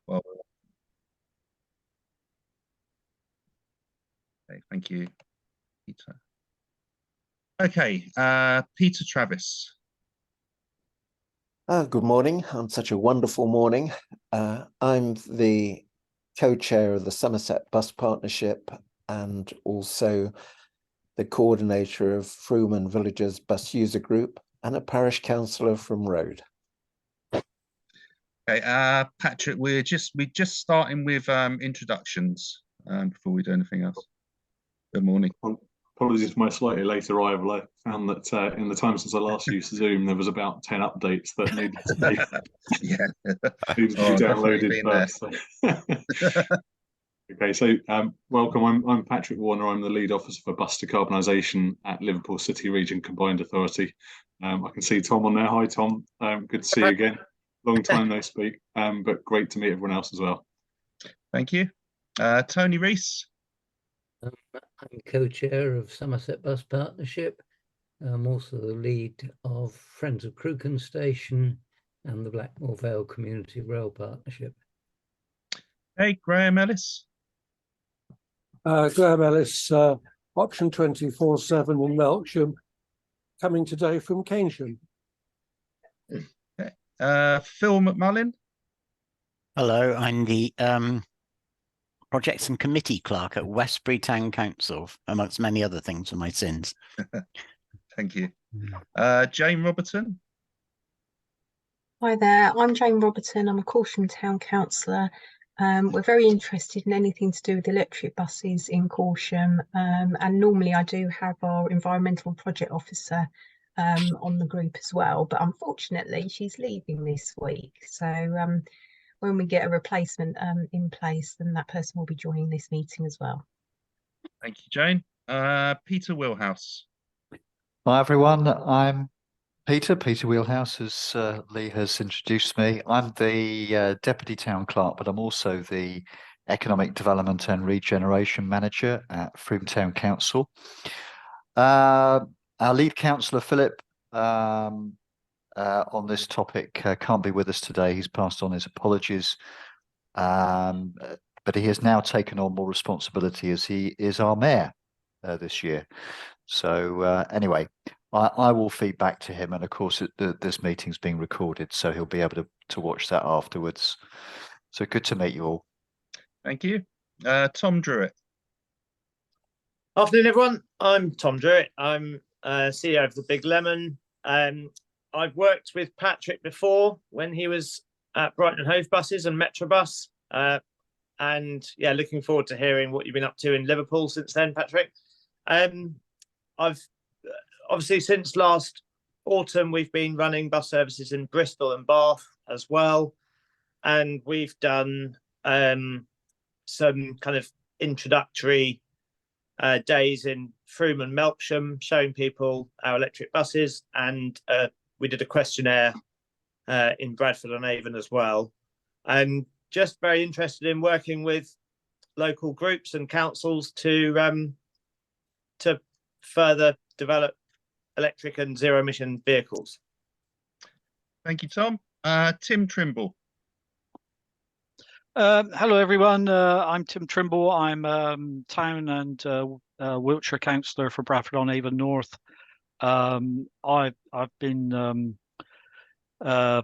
Well, okay, thank you, Peter. Okay, Peter Travis. Good morning on such a wonderful morning. I'm the co-chair of the Somerset Bus Partnership and also the coordinator of Frome and Villagers Bus User Group and a parish councillor from Road. Okay, Patrick, we're just starting with introductions before we do anything else. Good morning. Apologies for my slightly late arrival. I found that in the time since I last used Zoom, there was about 10 updates that needed to be, needed to be downloaded first. So. Okay, so welcome. I'm Patrick Warner. I'm the lead officer for bus decarbonisation at Liverpool City Region Combined Authority. I can see Tom on there. Hi, Tom. Good to see you again. Long time no speak, but great to meet everyone else as well. Thank you. Tony Rees. I'm co-chair of Somerset Bus Partnership. I'm also the lead of Friends of Crooken Station and the Blackmore Vale Community Rail Partnership. Hey, Graham Ellis. Graham Ellis, option 24/7 in Melksham, coming today from Keynsham. Okay. Phil McMullin. Hello, I'm the Projects and Committee Clerk at Westbury Town Council, amongst many other things for my sins. Thank you. Jane Robertson. Hi there, I'm Jane Robertson. I'm a Corsham Town Councillor. We're very interested in anything to do with electric buses in Corsham, and normally I do have our Environmental Project Officer on the group as well, but unfortunately she's leaving this week. So when we get a replacement in place, then that person will be joining this meeting as well. Thank you, Jane. Peter Wheelhouse. Hi, everyone. I'm Peter Wheelhouse, as Lee has introduced me. I'm the Deputy Town Clerk, but I'm also the Economic Development and Regeneration Manager at Frome Town Council. Our lead councillor, Philip, on this topic can't be with us today. He's passed on his apologies, but he has now taken on more responsibility as he is our mayor this year. So anyway, I will feed back to him, and of course this meeting's being recorded, so he'll be able to watch that afterwards. So good to meet you all. Thank you. Tom Druitt. Afternoon, everyone. I'm Tom Druitt. I'm CEO of the Big Lemon. I've worked with Patrick before when he was at Brighton and Hove Buses and Metrobus. And yeah, looking forward to hearing what you've been up to in Liverpool since then, Patrick. I've obviously since last autumn, we've been running bus services in Bristol and Bath as well. And we've done some kind of introductory days in Frome and Melksham, showing people our electric buses, and we did a questionnaire in Bradford on Avon as well. And just very interested in working with local groups and councils to further develop electric and zero emission vehicles. Thank you, Tom. Tim Trimble. Hello, everyone. I'm Tim Trimble. I'm town and Wiltshire councillor for Bradford on Avon North. I've been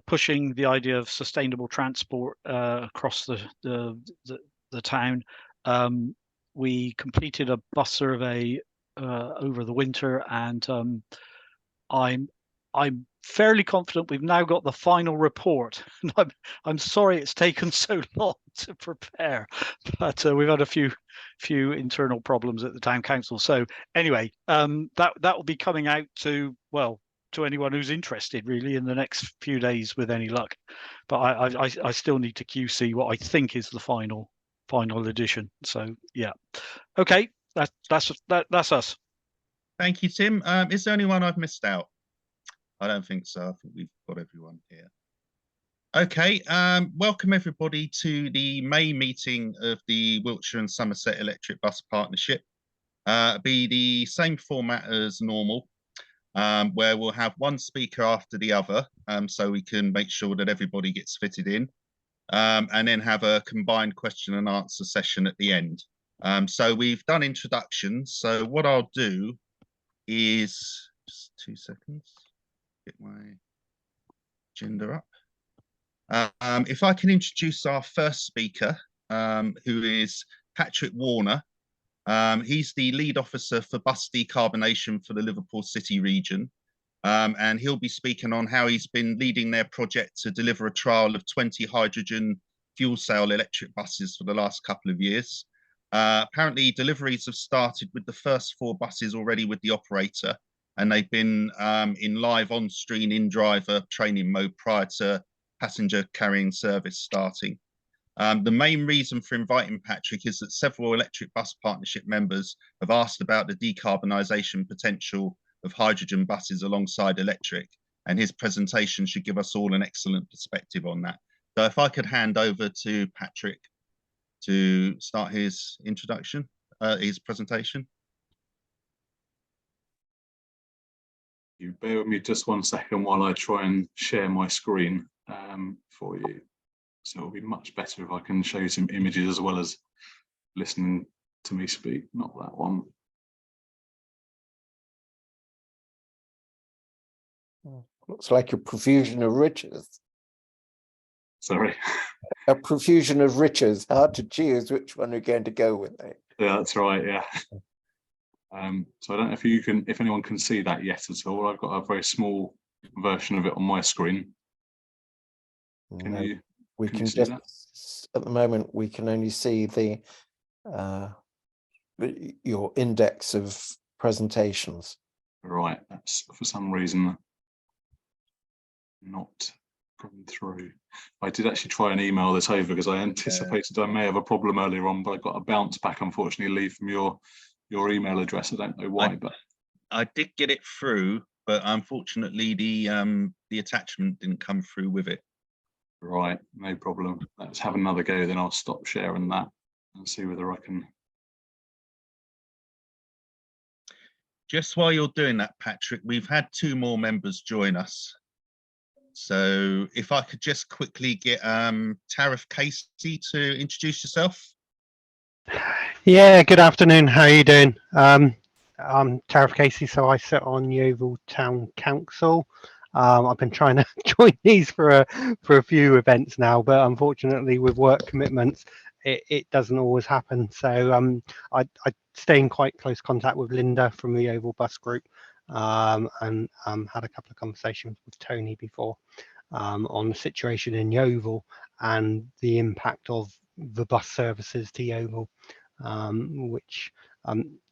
pushing the idea of sustainable transport across the town. We completed a bus survey over the winter, and I'm fairly confident we've now got the final report. I'm sorry it's taken so long to prepare, but we've had a few internal problems at the town council. So anyway, that will be coming out to anyone who's interested, really, in the next few days with any luck. But I still need to QC what I think is the final edition. So yeah, okay, that's us. Thank you, Tim. Is there anyone I've missed out? I don't think so. I think we've got everyone here. Okay, welcome everybody to the May meeting of the Wiltshire and Somerset Electric Bus Partnership. It'll be the same format as normal, where we'll have one speaker after the other, so we can make sure that everybody gets fitted in. and then have a combined question and answer session at the end. So we've done introductions. So what I'll do is, just 2 seconds, get my agenda up. If I can introduce our first speaker, who is Patrick Warner. He's the lead officer for bus decarbonation for the Liverpool City region. And he'll be speaking on how he's been leading their project to deliver a trial of 20 hydrogen fuel cell electric buses for the last couple of years. Apparently deliveries have started with the first 4 buses already with the operator, and they've been in live on-screen in-driver training mode prior to passenger carrying service starting. The main reason for inviting Patrick is that several electric bus partnership members have asked about the decarbonisation potential of hydrogen buses alongside electric, and his presentation should give us all an excellent perspective on that. So if I could hand over to Patrick to start his introduction, his presentation. You bear with me just 1 second while I try and share my screen for you. So it'll be much better if I can show you some images as well as listening to me speak. Not that one. Looks like a profusion of riches. Sorry. A profusion of riches. Hard to choose which one you're going to go with. Yeah, that's right. Yeah. So I don't know if anyone can see that yet at all. I've got a very small version of it on my screen. We can just, at the moment, we can only see your index of presentations. Right, that's for some reason not going through. I did actually try and email this over because I anticipated I may have a problem earlier on, but I got a bounce back, unfortunately, Lee, from your email address. I don't know why, but I did get it through, but unfortunately the attachment didn't come through with it. Right, no problem. Let's have another go, then I'll stop sharing that and see whether I can. Just while you're doing that, Patrick, we've had 2 more members join us. So if I could just quickly get Tariff Casey to introduce yourself. Yeah, good afternoon. How are you doing? I'm Tariff Casey, so I sit on Yeovil Town Council. I've been trying to join these for a few events now, but unfortunately with work commitments, it doesn't always happen. So I stay in quite close contact with Linda from the Yeovil Bus Group, and had a couple of conversations with Tony before on the situation in Yeovil and the impact of the bus services to Yeovil, which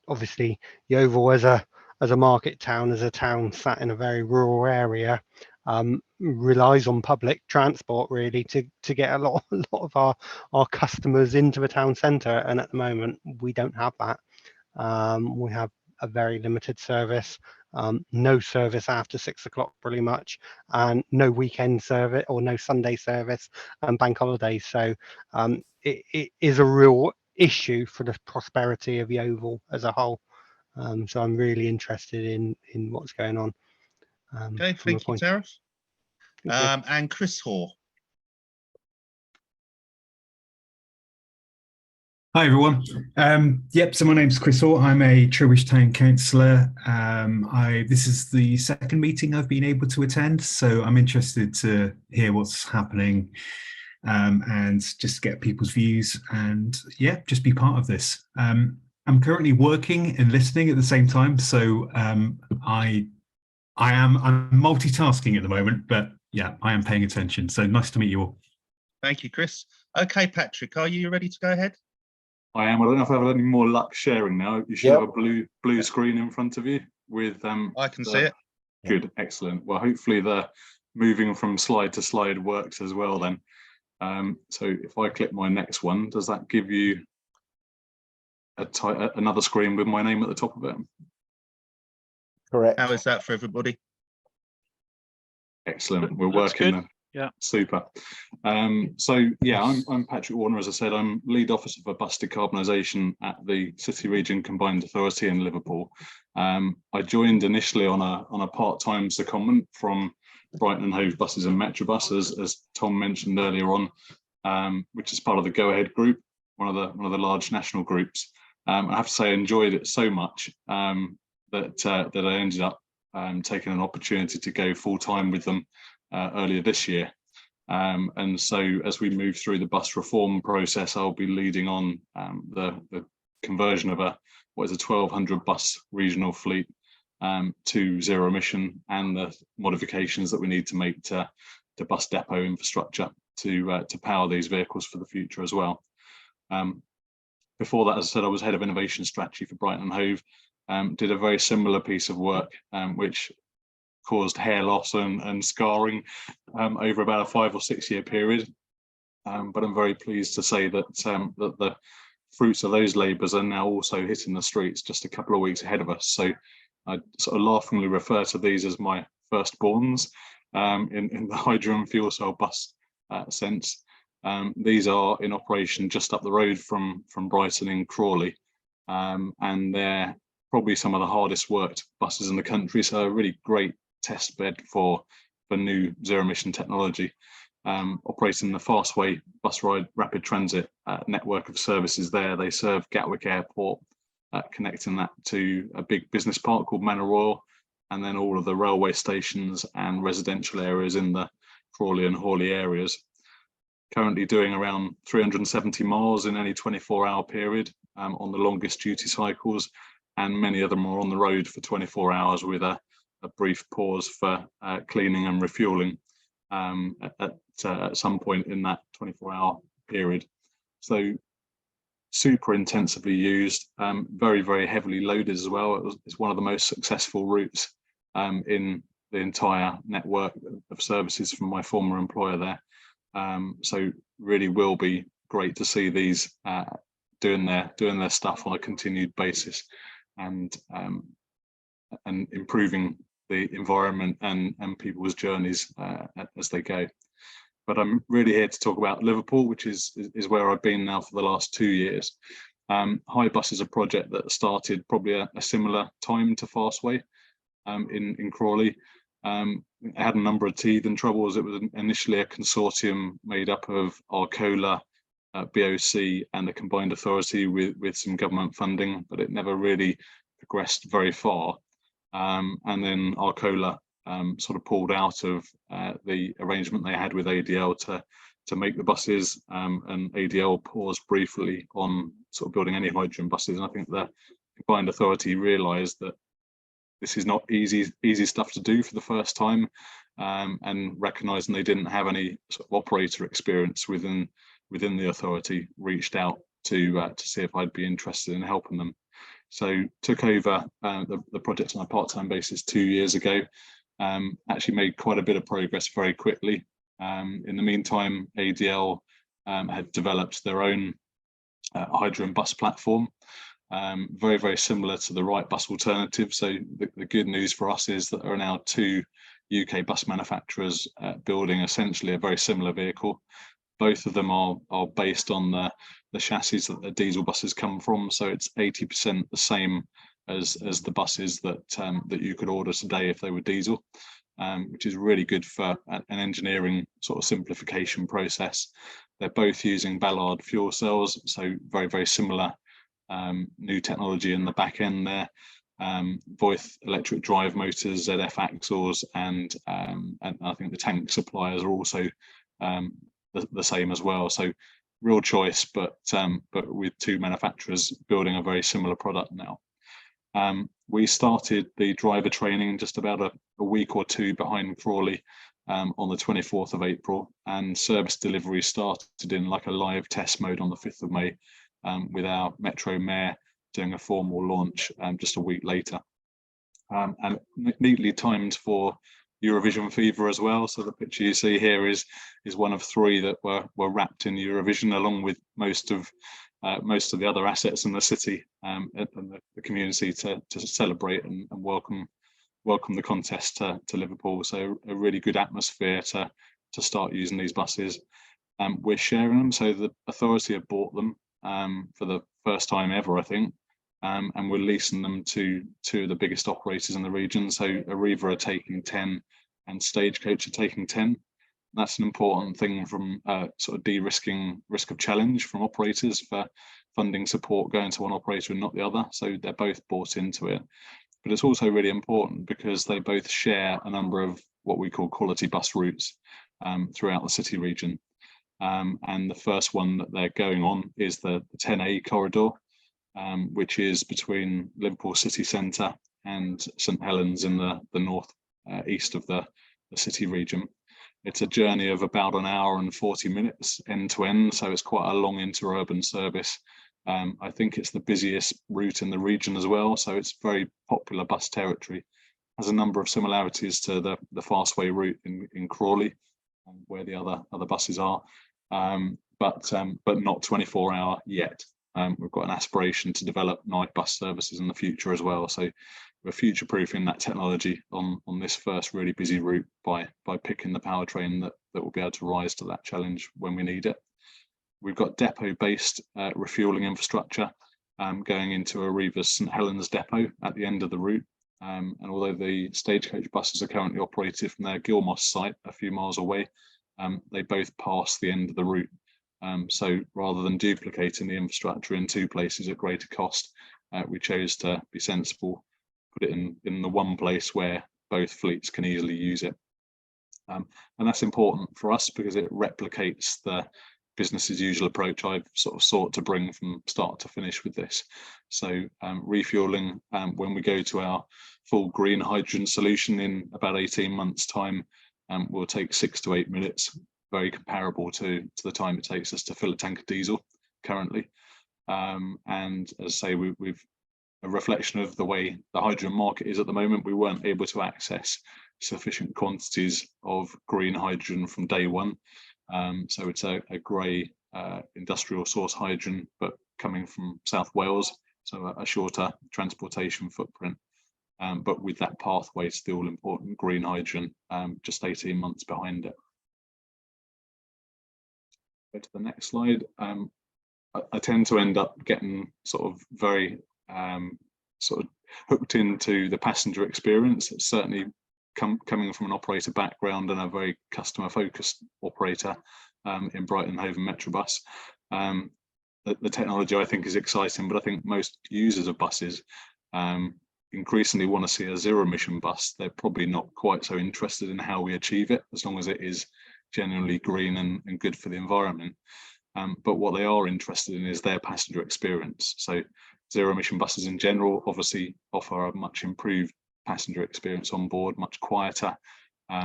obviously Yeovil as a market town, as a town sat in a very rural area, relies on public transport really to get a lot of our customers into the town centre, and at the moment we don't have that. We have a very limited service, no service after 6 o'clock pretty much, and no weekend service or no Sunday service and bank holidays. So it is a real issue for the prosperity of Yeovil as a whole. So I'm really interested in what's going on. Okay, thank you, Tariff. And Chris Hoare. Hi everyone. Yep, so my name's Chris Hoare. I'm a Trowbridge Town Councillor. This is the 2nd meeting I've been able to attend, so I'm interested to hear what's happening and just get people's views and yeah, just be part of this. I'm currently working and listening at the same time, so I'm multitasking at the moment, but yeah, I am paying attention. So nice to meet you all. Thank you, Chris. Okay, Patrick, are you ready to go ahead? I am. I don't know if I have any more luck sharing now. You should have a blue screen in front of you with I can see it. Good, excellent. Well, hopefully the moving from slide to slide works as well then. So if I click my next one, does that give you another screen with my name at the top of it? Correct. How is that for everybody? Excellent. We're working then. Yeah. Super. So yeah, I'm Patrick Warner. As I said, I'm lead officer for bus decarbonisation at the City Region Combined Authority in Liverpool. I joined initially on a part-time secondment from Brighton and Hove Buses and Metrobus, as Tom mentioned earlier on. which is part of the Go Ahead group, one of the large national groups. I have to say I enjoyed it so much that I ended up taking an opportunity to go full-time with them earlier this year. And so as we move through the bus reform process, I'll be leading on the conversion of what is a 1,200 bus regional fleet to zero emission, and the modifications that we need to make to bus depot infrastructure to power these vehicles for the future as well. Before that, as I said, I was head of innovation strategy for Brighton and Hove. Did a very similar piece of work, which caused hair loss and scarring over about a 5 or 6 year period. But I'm very pleased to say that that the fruits of those labours are now also hitting the streets just a couple of weeks ahead of us. So I sort of laughingly refer to these as my firstborns in the hydrogen fuel cell bus sense. These are in operation just up the road from Brighton in Crawley, and they're probably some of the hardest worked buses in the country, so a really great test bed for new zero emission technology. Operating the Fastway bus ride rapid transit network of services there. They serve Gatwick Airport, connecting that to a big business park called Manor Royal, and then all of the railway stations and residential areas in the Crawley and Hawley areas. Currently doing around 370 miles in any 24-hour period on the longest duty cycles, and many of them are on the road for 24 hours with a brief pause for cleaning and refueling at some point in that 24-hour period. So super intensively used, very, very heavily loaded as well. It's one of the most successful routes in the entire network of services from my former employer there. So really will be great to see these doing their stuff on a continued basis, and improving the environment and people's journeys as they go. But I'm really here to talk about Liverpool, which is where I've been now for the last 2 years. Hybus is a project that started probably a similar time to Fastway in Crawley. It had a number of teeth and troubles. It was initially a consortium made up of Arcola, BOC and the combined authority with some government funding, but it never really progressed very far. And then Arcola sort of pulled out of the arrangement they had with ADL to make the buses, and ADL paused briefly on sort of building any hydrogen buses. And I think the combined authority realised that this is not easy stuff to do for the first time, and recognising they didn't have any sort of operator experience within the authority, reached out to see if I'd be interested in helping them. So took over the project on a part-time basis 2 years ago. Actually made quite a bit of progress very quickly. In the meantime, ADL had developed their own hydrogen bus platform, very, very similar to the Wright bus alternative. So the good news for us is that there are now 2 UK bus manufacturers building essentially a very similar vehicle. Both of them are based on the chassis that the diesel buses come from, so it's 80% the same as the buses that you could order today if they were diesel, which is really good for an engineering sort of simplification process. They're both using Ballard fuel cells, so very, very similar new technology in the back end there. Both electric drive motors, ZF axles, and I think the tank suppliers are also the same as well. So real choice, but with 2 manufacturers building a very similar product now. We started the driver training just about a week or 2 behind Crawley on the 24th of April, and service delivery started in like a live test mode on the 5th of May, with our Metro Mayor doing a formal launch just a week later. And neatly timed for Eurovision fever as well. So the picture you see here is one of 3 that were wrapped in Eurovision, along with most of the other assets in the city and the community to celebrate and welcome the contest to Liverpool. So a really good atmosphere to start using these buses. We're sharing them, so the authority have bought them for the first time ever, I think, and we're leasing them to 2 of the biggest operators in the region. So Arriva are taking 10 and Stagecoach are taking 10. That's an important thing from sort of de-risking risk of challenge from operators for funding support going to one operator and not the other. So they're both bought into it. But it's also really important because they both share a number of what we call quality bus routes throughout the city region. And the first one that they're going on is the 10A corridor, which is between Liverpool city centre and St Helens in the north east of the city region. It's a journey of about an hour and 40 minutes end to end, so it's quite a long interurban service. I think it's the busiest route in the region as well, so it's very popular bus territory. Has a number of similarities to the Fastway route in Crawley, where the other buses are, but not 24-hour yet. We've got an aspiration to develop night bus services in the future as well, so we're future-proofing that technology on this first really busy route by picking the powertrain that will be able to rise to that challenge when we need it. We've got depot-based refuelling infrastructure going into Arriva's St Helens depot at the end of the route. And although the Stagecoach buses are currently operated from their Gilmos site a few miles away, they both pass the end of the route. So rather than duplicating the infrastructure in two places at greater cost, we chose to be sensible, put it in the one place where both fleets can easily use it. And that's important for us because it replicates the business as usual approach I've sort of sought to bring from start to finish with this. So refueling, when we go to our full green hydrogen solution in about 18 months time, will take 6 to 8 minutes, very comparable to the time it takes us to fill a tank of diesel currently. And as I say, we've a reflection of the way the hydrogen market is at the moment. We weren't able to access sufficient quantities of green hydrogen from day one. So it's a grey industrial source hydrogen, but coming from South Wales, so a shorter transportation footprint. But with that pathway still important green hydrogen, just 18 months behind it. Go to the next slide. I tend to end up getting sort of very sort of hooked into the passenger experience. It's certainly coming from an operator background and a very customer focused operator in Brighton Hove and Metrobus. The technology I think is exciting, but I think most users of buses increasingly want to see a zero emission bus. They're probably not quite so interested in how we achieve it, as long as it is genuinely green and good for the environment. But what they are interested in is their passenger experience. So zero emission buses in general obviously offer a much improved passenger experience on board, much quieter,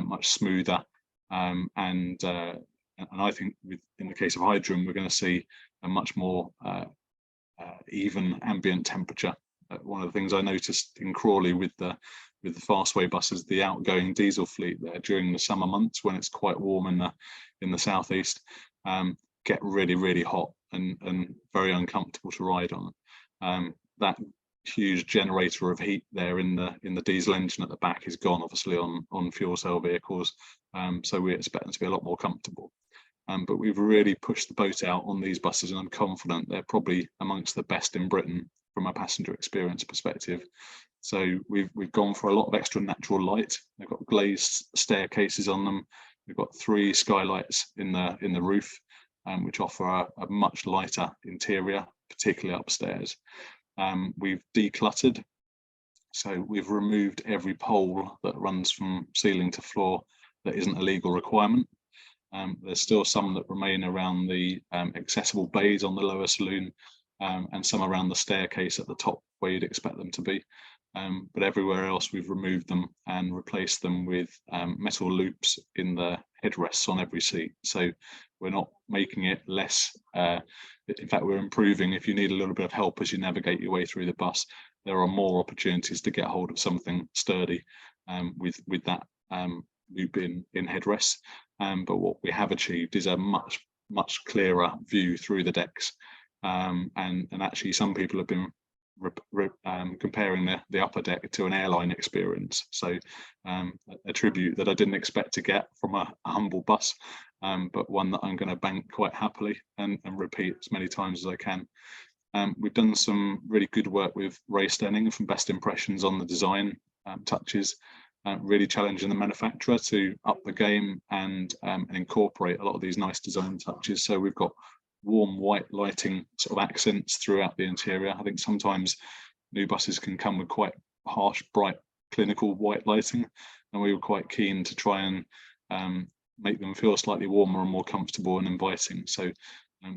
much smoother, and I think in the case of hydrogen, we're going to see a much more even ambient temperature. One of the things I noticed in Crawley with the Fastway buses, the outgoing diesel fleet there during the summer months when it's quite warm in the southeast, get really hot and very uncomfortable to ride on. That huge generator of heat there in the diesel engine at the back is gone, obviously on fuel cell vehicles, so we expect them to be a lot more comfortable. But we've really pushed the boat out on these buses, and I'm confident they're probably amongst the best in Britain from a passenger experience perspective. So we've gone for a lot of extra natural light. They've got glazed staircases on them. We've got 3 skylights in the roof, which offer a much lighter interior, particularly upstairs. We've decluttered, so we've removed every pole that runs from ceiling to floor that isn't a legal requirement. There's still some that remain around the accessible bays on the lower saloon, and some around the staircase at the top where you'd expect them to be. But everywhere else we've removed them and replaced them with metal loops in the headrests on every seat. So we're not making it less, in fact we're improving. If you need a little bit of help as you navigate your way through the bus, there are more opportunities to get hold of something sturdy with that loop in headrests. But what we have achieved is a much clearer view through the decks, and actually some people have been comparing the upper deck to an airline experience. So a tribute that I didn't expect to get from a humble bus, but one that I'm going to bank quite happily and repeat as many times as I can. We've done some really good work with Ray Stenning from Best Impressions on the design touches. really challenging the manufacturer to up the game and incorporate a lot of these nice design touches. So we've got warm white lighting sort of accents throughout the interior. I think sometimes new buses can come with quite harsh, bright, clinical white lighting, and we were quite keen to try and make them feel slightly warmer and more comfortable and inviting. So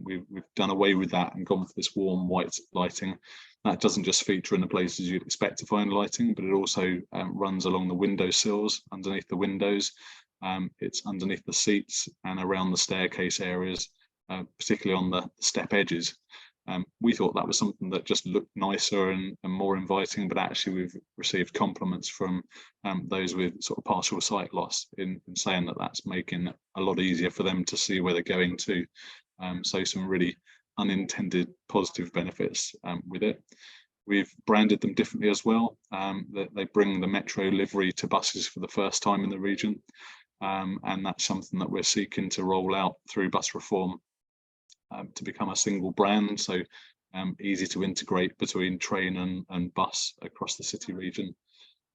we've done away with that and gone for this warm white lighting. That doesn't just feature in the places you'd expect to find lighting, but it also runs along the window sills, underneath the windows. It's underneath the seats and around the staircase areas, particularly on the step edges. We thought that was something that just looked nicer and more inviting, but actually we've received compliments from those with sort of partial sight loss in saying that that's making it a lot easier for them to see where they're going to. So some really unintended positive benefits with it. We've branded them differently as well. They bring the Metro livery to buses for the first time in the region, and that's something that we're seeking to roll out through bus reform to become a single brand, so easy to integrate between train and bus across the city region.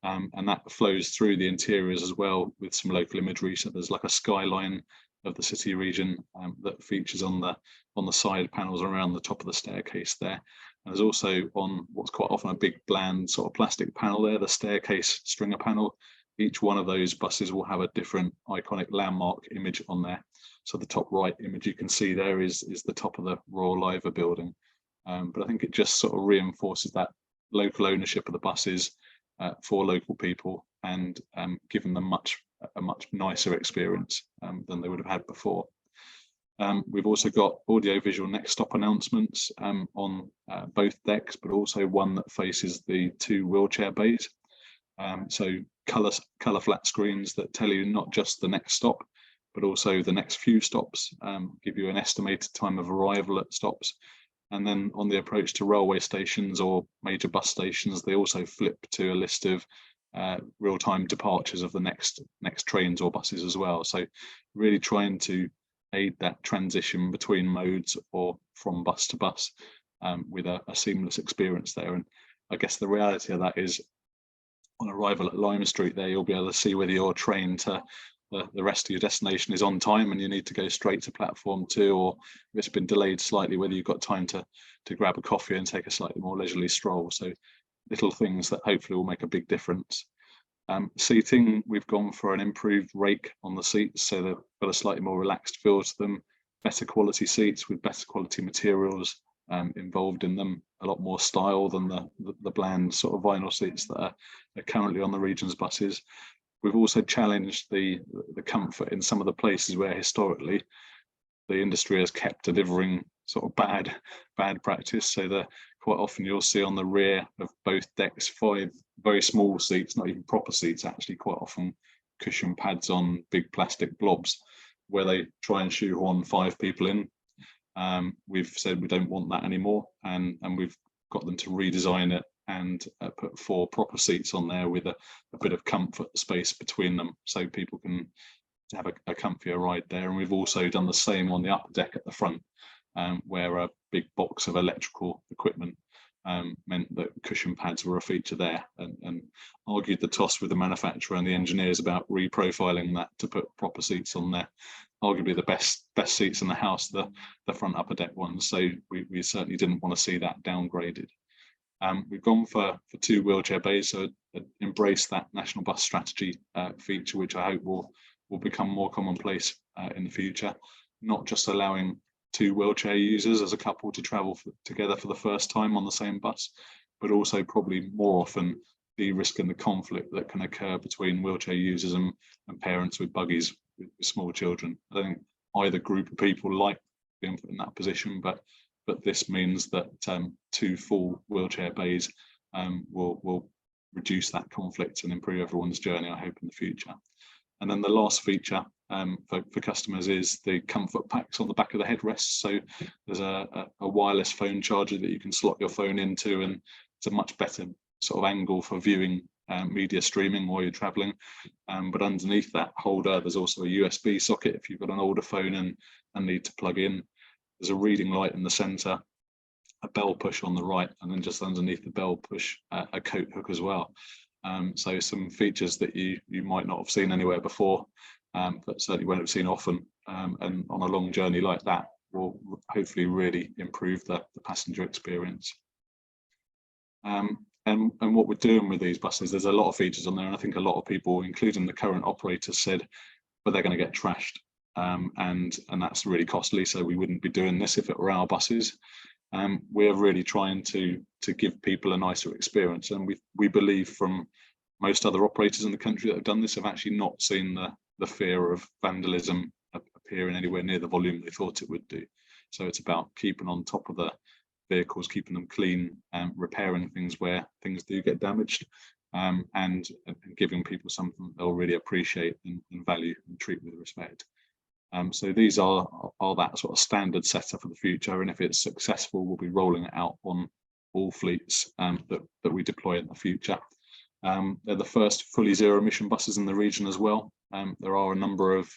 And that flows through the interiors as well with some local imagery. So there's like a skyline of the city region that features on the side panels around the top of the staircase there. And there's also on what's quite often a big bland sort of plastic panel there, the staircase stringer panel. Each one of those buses will have a different iconic landmark image on there. So the top right image you can see there is the top of the Royal Liver building. But I think it just sort of reinforces that local ownership of the buses for local people and given them a much nicer experience than they would have had before. We've also got audio-visual next stop announcements on both decks, but also one that faces the 2 wheelchair bays. So colour flat screens that tell you not just the next stop, but also the next few stops, give you an estimated time of arrival at stops. And then on the approach to railway stations or major bus stations, they also flip to a list of real-time departures of the next trains or buses as well. So really trying to aid that transition between modes or from bus to bus with a seamless experience there. And I guess the reality of that is on arrival at Lime Street there, you'll be able to see whether your train to the rest of your destination is on time and you need to go straight to platform 2, or if it's been delayed slightly, whether you've got time to grab a coffee and take a slightly more leisurely stroll. So little things that hopefully will make a big difference. Seating, we've gone for an improved rake on the seats, so they've got a slightly more relaxed feel to them, better quality seats with better quality materials involved in them, a lot more style than the bland sort of vinyl seats that are currently on the region's buses. We've also challenged the comfort in some of the places where historically the industry has kept delivering sort of bad practice. So quite often you'll see on the rear of both decks 5 very small seats, not even proper seats, actually quite often cushion pads on big plastic blobs where they try and shoehorn 5 people in. We've said we don't want that anymore, and we've got them to redesign it and put 4 proper seats on there with a bit of comfort space between them so people can have a comfier ride there. And we've also done the same on the upper deck at the front, where a big box of electrical equipment meant that cushion pads were a feature there, and argued the toss with the manufacturer and the engineers about reprofiling that to put proper seats on there. Arguably the best seats in the house, the front upper deck ones. So we certainly didn't want to see that downgraded. We've gone for 2 wheelchair bays, so embrace that national bus strategy feature, which I hope will become more commonplace in the future. Not just allowing 2 wheelchair users as a couple to travel together for the first time on the same bus, but also probably more often de-risking the conflict that can occur between wheelchair users and parents with buggies with small children. I don't think either group of people like being put in that position, but this means that 2 full wheelchair bays will reduce that conflict and improve everyone's journey, I hope, in the future. And then the last feature for customers is the comfort packs on the back of the headrests. So there's a wireless phone charger that you can slot your phone into, and it's a much better sort of angle for viewing media streaming while you're traveling. But underneath that holder, there's also a USB socket if you've got an older phone and need to plug in. There's a reading light in the center, a bell push on the right, and then just underneath the bell push, a coat hook as well. So some features that you might not have seen anywhere before, but certainly won't have seen often, and on a long journey like that will hopefully really improve the passenger experience. And what we're doing with these buses, there's a lot of features on there, and I think a lot of people, including the current operators, said, but they're going to get trashed, and that's really costly, so we wouldn't be doing this if it were our buses. We're really trying to give people a nicer experience, and we believe from most other operators in the country that have done this have actually not seen the fear of vandalism appearing anywhere near the volume they thought it would do. So it's about keeping on top of the vehicles, keeping them clean, repairing things where things do get damaged, and giving people something they'll really appreciate and value and treat with respect. So these are that sort of standard setup for the future, and if it's successful, we'll be rolling it out on all fleets that we deploy in the future. They're the first fully zero emission buses in the region as well. There are a number of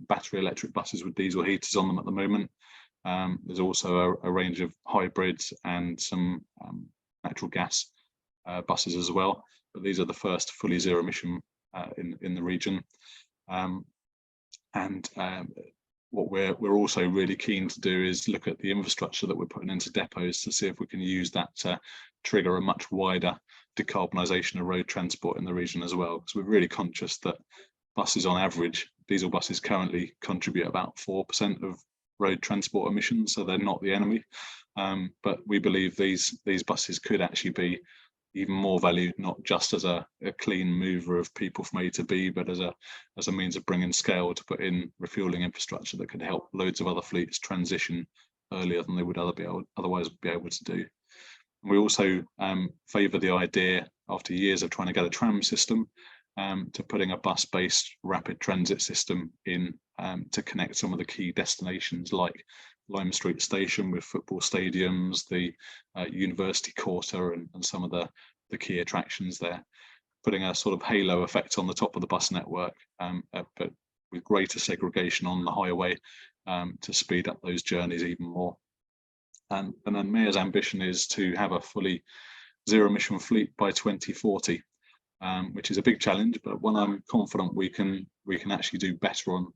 battery electric buses with diesel heaters on them at the moment. There's also a range of hybrids and some natural gas buses as well, but these are the first fully zero emission in the region. What we're also really keen to do is look at the infrastructure that we're putting into depots to see if we can use that to trigger a much wider decarbonisation of road transport in the region as well, because we're really conscious that buses on average, diesel buses currently contribute about 4% of road transport emissions, so they're not the enemy, but we believe these buses could actually be even more valued, not just as a clean mover of people from A to B, but as a means of bringing scale to put in refueling infrastructure that could help loads of other fleets transition earlier than they would otherwise be able to do. We also favour the idea, after years of trying to get a tram system, to putting a bus-based rapid transit system in to connect some of the key destinations like Lime Street Station with football stadiums, the University Quarter, and some of the key attractions there, putting a sort of halo effect on the top of the bus network, but with greater segregation on the highway to speed up those journeys even more. And then Mayor's ambition is to have a fully zero emission fleet by 2040, which is a big challenge, but one I'm confident we can actually do better on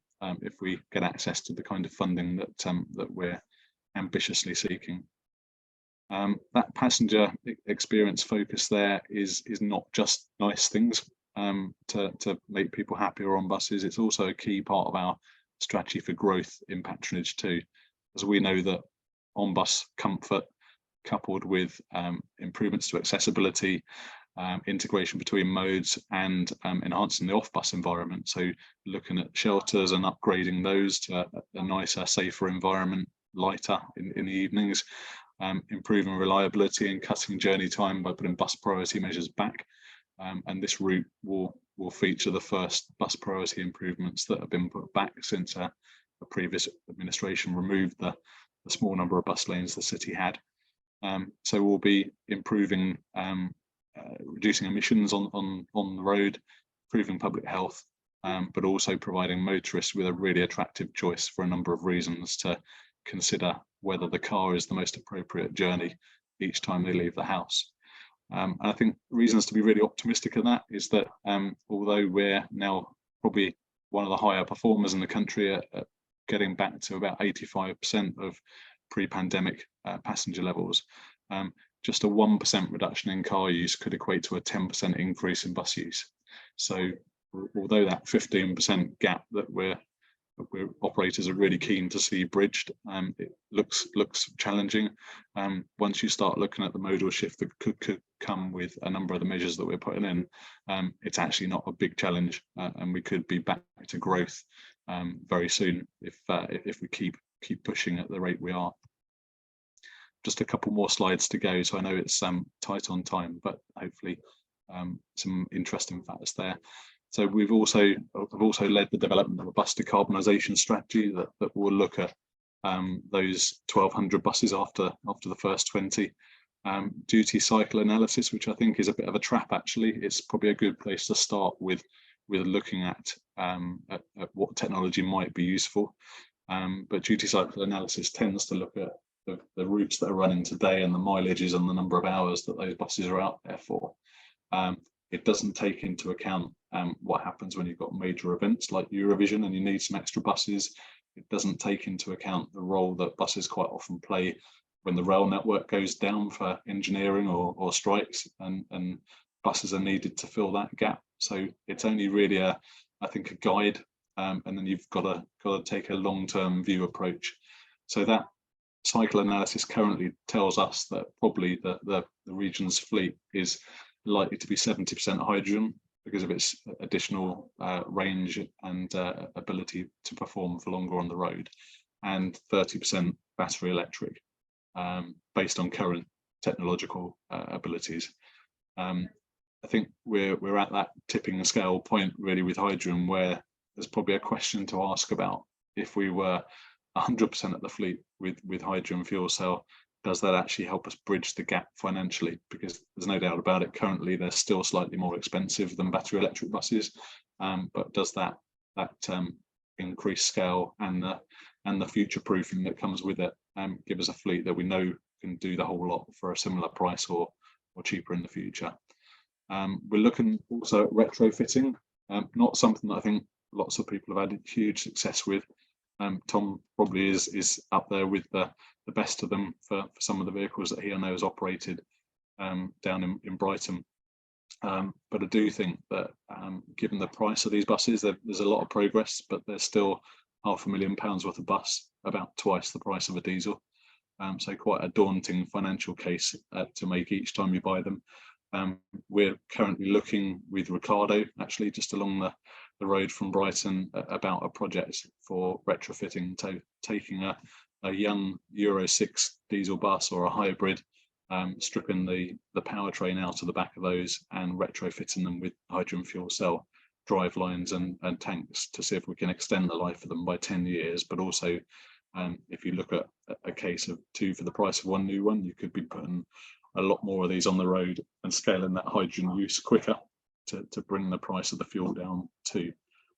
if we get access to the kind of funding that we're ambitiously seeking. That passenger experience focus there is not just nice things to make people happier on buses. It's also a key part of our strategy for growth in patronage too, as we know that on-bus comfort coupled with improvements to accessibility, integration between modes, and enhancing the off-bus environment. So looking at shelters and upgrading those to a nicer, safer environment, lighter in the evenings, improving reliability and cutting journey time by putting bus priority measures back. And this route will feature the first bus priority improvements that have been put back since a previous administration removed the small number of bus lanes the city had. So we'll be improving, reducing emissions on the road, improving public health, but also providing motorists with a really attractive choice for a number of reasons to consider whether the car is the most appropriate journey each time they leave the house. And I think reasons to be really optimistic in that is that although we're now probably one of the higher performers in the country at getting back to about 85% of pre-pandemic passenger levels, just a 1% reduction in car use could equate to a 10% increase in bus use. So although that 15% gap that we're operators are really keen to see bridged, it looks challenging. Once you start looking at the modal shift that could come with a number of the measures that we're putting in, it's actually not a big challenge, and we could be back to growth very soon if we keep pushing at the rate we are. Just a couple more slides to go, so I know it's tight on time, but hopefully some interesting facts there. So we've also led the development of a bus decarbonisation strategy that will look at those 1,200 buses after the first 20. Duty cycle analysis, which I think is a bit of a trap actually. It's probably a good place to start with looking at what technology might be useful. But duty cycle analysis tends to look at the routes that are running today and the mileages and the number of hours that those buses are out there for. it doesn't take into account what happens when you've got major events like Eurovision and you need some extra buses. It doesn't take into account the role that buses quite often play when the rail network goes down for engineering or strikes, and buses are needed to fill that gap. So it's only really I think a guide, and then you've got to take a long-term view approach. So that cycle analysis currently tells us that probably the region's fleet is likely to be 70% hydrogen because of its additional range and ability to perform for longer on the road, and 30% battery electric, based on current technological abilities. I think we're at that tipping scale point really with hydrogen, where there's probably a question to ask about if we were 100% of the fleet with hydrogen fuel cell, does that actually help us bridge the gap financially? Because there's no doubt about it, currently they're still slightly more expensive than battery electric buses, but does that increased scale and the future proofing that comes with it give us a fleet that we know can do the whole lot for a similar price or cheaper in the future? We're looking also at retrofitting, not something that I think lots of people have had huge success with. Tom probably is up there with the best of them for some of the vehicles that he I know has operated down in Brighton. But I do think that given the price of these buses, there's a lot of progress, but there's still £500,000 worth of bus, about twice the price of a diesel. So quite a daunting financial case to make each time you buy them. We're currently looking with Ricardo, actually just along the road from Brighton, about a project for retrofitting, taking a young Euro 6 diesel bus or a hybrid, stripping the powertrain out of the back of those and retrofitting them with hydrogen fuel cell drive lines and tanks to see if we can extend the life of them by 10 years. But also, if you look at a case of 2 for the price of 1 new one, you could be putting a lot more of these on the road and scaling that hydrogen use quicker to bring the price of the fuel down too.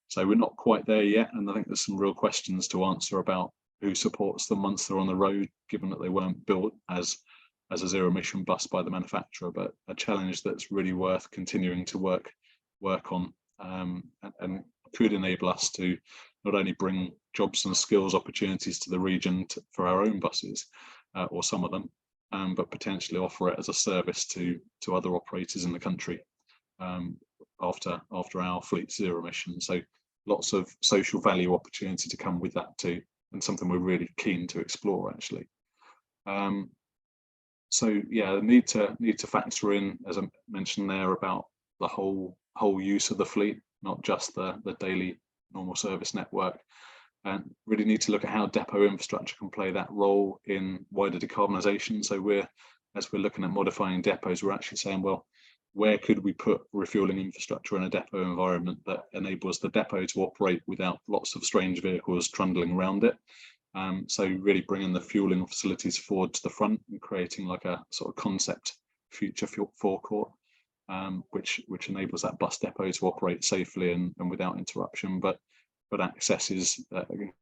So we're not quite there yet, and I think there's some real questions to answer about who supports them once they're on the road, given that they weren't built as a zero emission bus by the manufacturer, but a challenge that's really worth continuing to work on, and could enable us to not only bring jobs and skills opportunities to the region for our own buses, or some of them, but potentially offer it as a service to other operators in the country after our fleet zero emission. So lots of social value opportunity to come with that too, and something we're really keen to explore actually. So yeah, need to factor in, as I mentioned there, about the whole use of the fleet, not just the daily normal service network, and really need to look at how depot infrastructure can play that role in wider decarbonisation. So as we're looking at modifying depots, we're actually saying, well, where could we put refueling infrastructure in a depot environment that enables the depot to operate without lots of strange vehicles trundling around it? So really bringing the fueling facilities forward to the front and creating like a sort of concept future forecourt, which enables that bus depot to operate safely and without interruption, but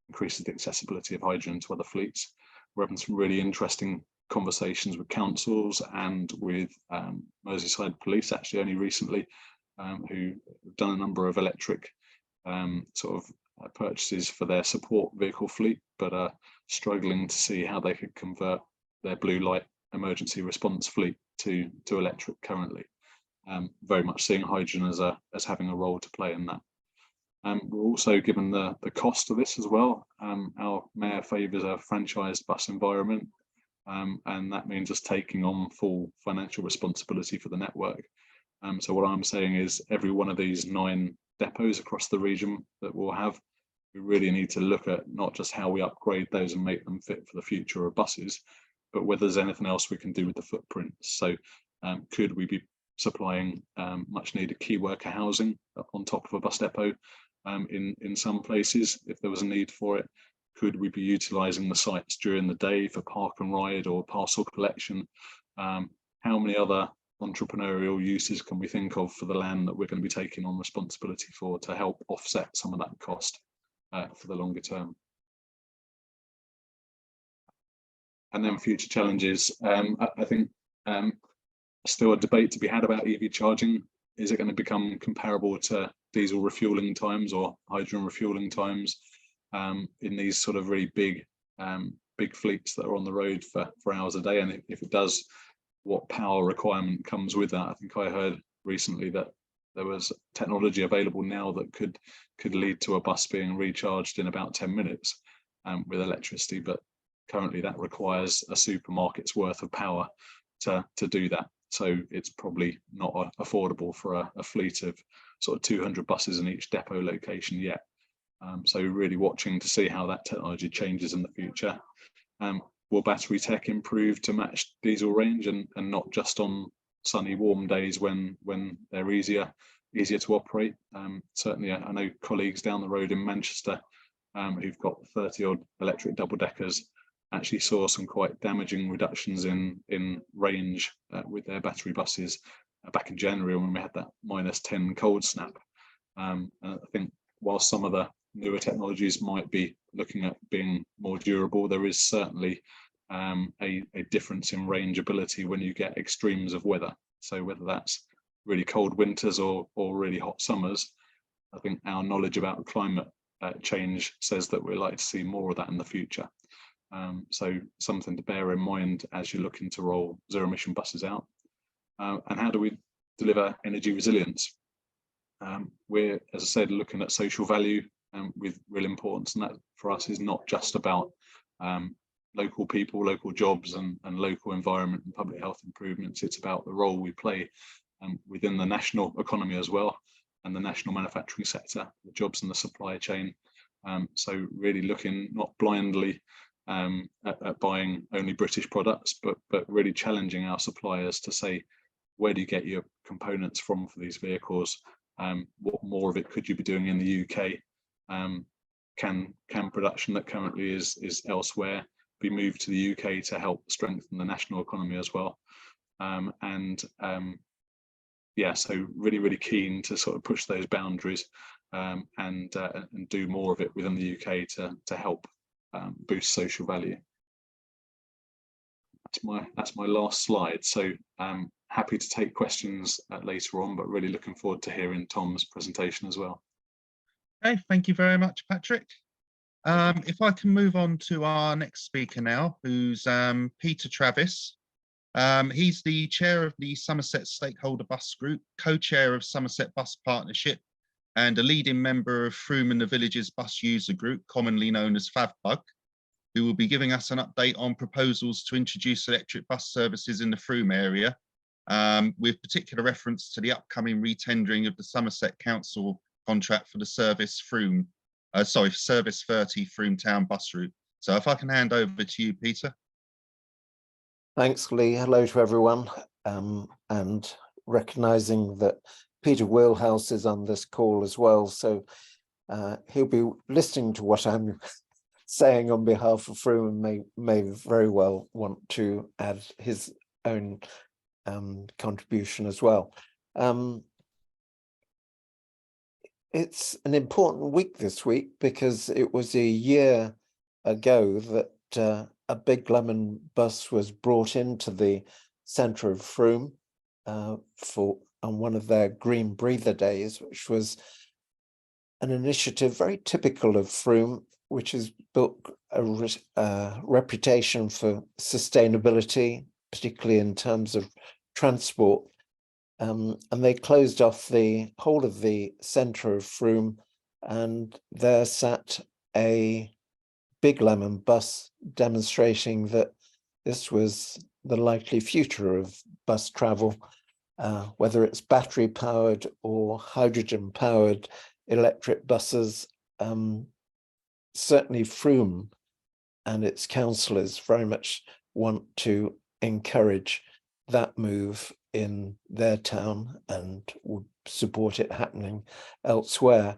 increases the accessibility of hydrogen to other fleets. We're having some really interesting conversations with councils and with Merseyside Police actually only recently, who have done a number of electric purchases for their support vehicle fleet, but are struggling to see how they could convert their blue light emergency response fleet to electric currently. Very much seeing hydrogen as having a role to play in that. We're also given the cost of this as well. Our mayor favours a franchised bus environment, and that means us taking on full financial responsibility for the network. So what I'm saying is every one of these 9 depots across the region that we'll have, we really need to look at not just how we upgrade those and make them fit for the future of buses, but whether there's anything else we can do with the footprint. So could we be supplying much needed key worker housing on top of a bus depot in some places if there was a need for it? Could we be utilising the sites during the day for park and ride or parcel collection? How many other entrepreneurial uses can we think of for the land that we're going to be taking on responsibility for to help offset some of that cost for the longer term? And then future challenges. I think still a debate to be had about EV charging. is it going to become comparable to diesel refueling times or hydrogen refueling times in these sort of really big fleets that are on the road for hours a day? And if it does, what power requirement comes with that? I think I heard recently that there was technology available now that could lead to a bus being recharged in about 10 minutes with electricity, but currently that requires a supermarket's worth of power to do that. So it's probably not affordable for a fleet of sort of 200 buses in each depot location yet. So really watching to see how that technology changes in the future. Will battery tech improve to match diesel range and not just on sunny, warm days when they're easier to operate? Certainly, I know colleagues down the road in Manchester who've got 30-odd electric double-deckers actually saw some quite damaging reductions in range with their battery buses back in January when we had that -10 cold snap. And I think while some of the newer technologies might be looking at being more durable, there is certainly a difference in range ability when you get extremes of weather. So whether that's really cold winters or really hot summers, I think our knowledge about climate change says that we're likely to see more of that in the future. So something to bear in mind as you're looking to roll zero emission buses out. And how do we deliver energy resilience? We're, as I said, looking at social value with real importance, and that for us is not just about local people, local jobs and local environment and public health improvements. It's about the role we play within the national economy as well, and the national manufacturing sector, the jobs in the supply chain. So really looking not blindly at buying only British products, but really challenging our suppliers to say, where do you get your components from for these vehicles? What more of it could you be doing in the UK? Can production that currently is elsewhere be moved to the UK to help strengthen the national economy as well? Yeah, so really keen to sort of push those boundaries and do more of it within the UK to help boost social value. That's my last slide. So happy to take questions later on, but really looking forward to hearing Tom's presentation as well. Okay, thank you very much, Patrick. If I can move on to our next speaker now, who's Peter Travis. He's the chair of the Somerset Stakeholder Bus Group, co-chair of Somerset Bus Partnership, and a leading member of Frome and the Villages Bus User Group, commonly known as FAVBUG, who will be giving us an update on proposals to introduce electric bus services in the Frome area, with particular reference to the upcoming retendering of the Somerset Council contract for the Service 30 Frome Town bus route. So if I can hand over to you, Peter. Thanks, Lee. Hello to everyone. And recognising that Peter Wheelhouse is on this call as well, so he'll be listening to what I'm saying on behalf of Frome and may very well want to add his own contribution as well. It's an important week this week because it was a year ago that a big lemon bus was brought into the centre of Frome on one of their Green Breather Days, which was an initiative very typical of Frome, which has built a reputation for sustainability, particularly in terms of transport. And they closed off the whole of the centre of Frome, and there sat a big lemon bus demonstrating that this was the likely future of bus travel, whether it's battery powered or hydrogen powered electric buses. Certainly Frome and its councillors very much want to encourage that move in their town and would support it happening elsewhere.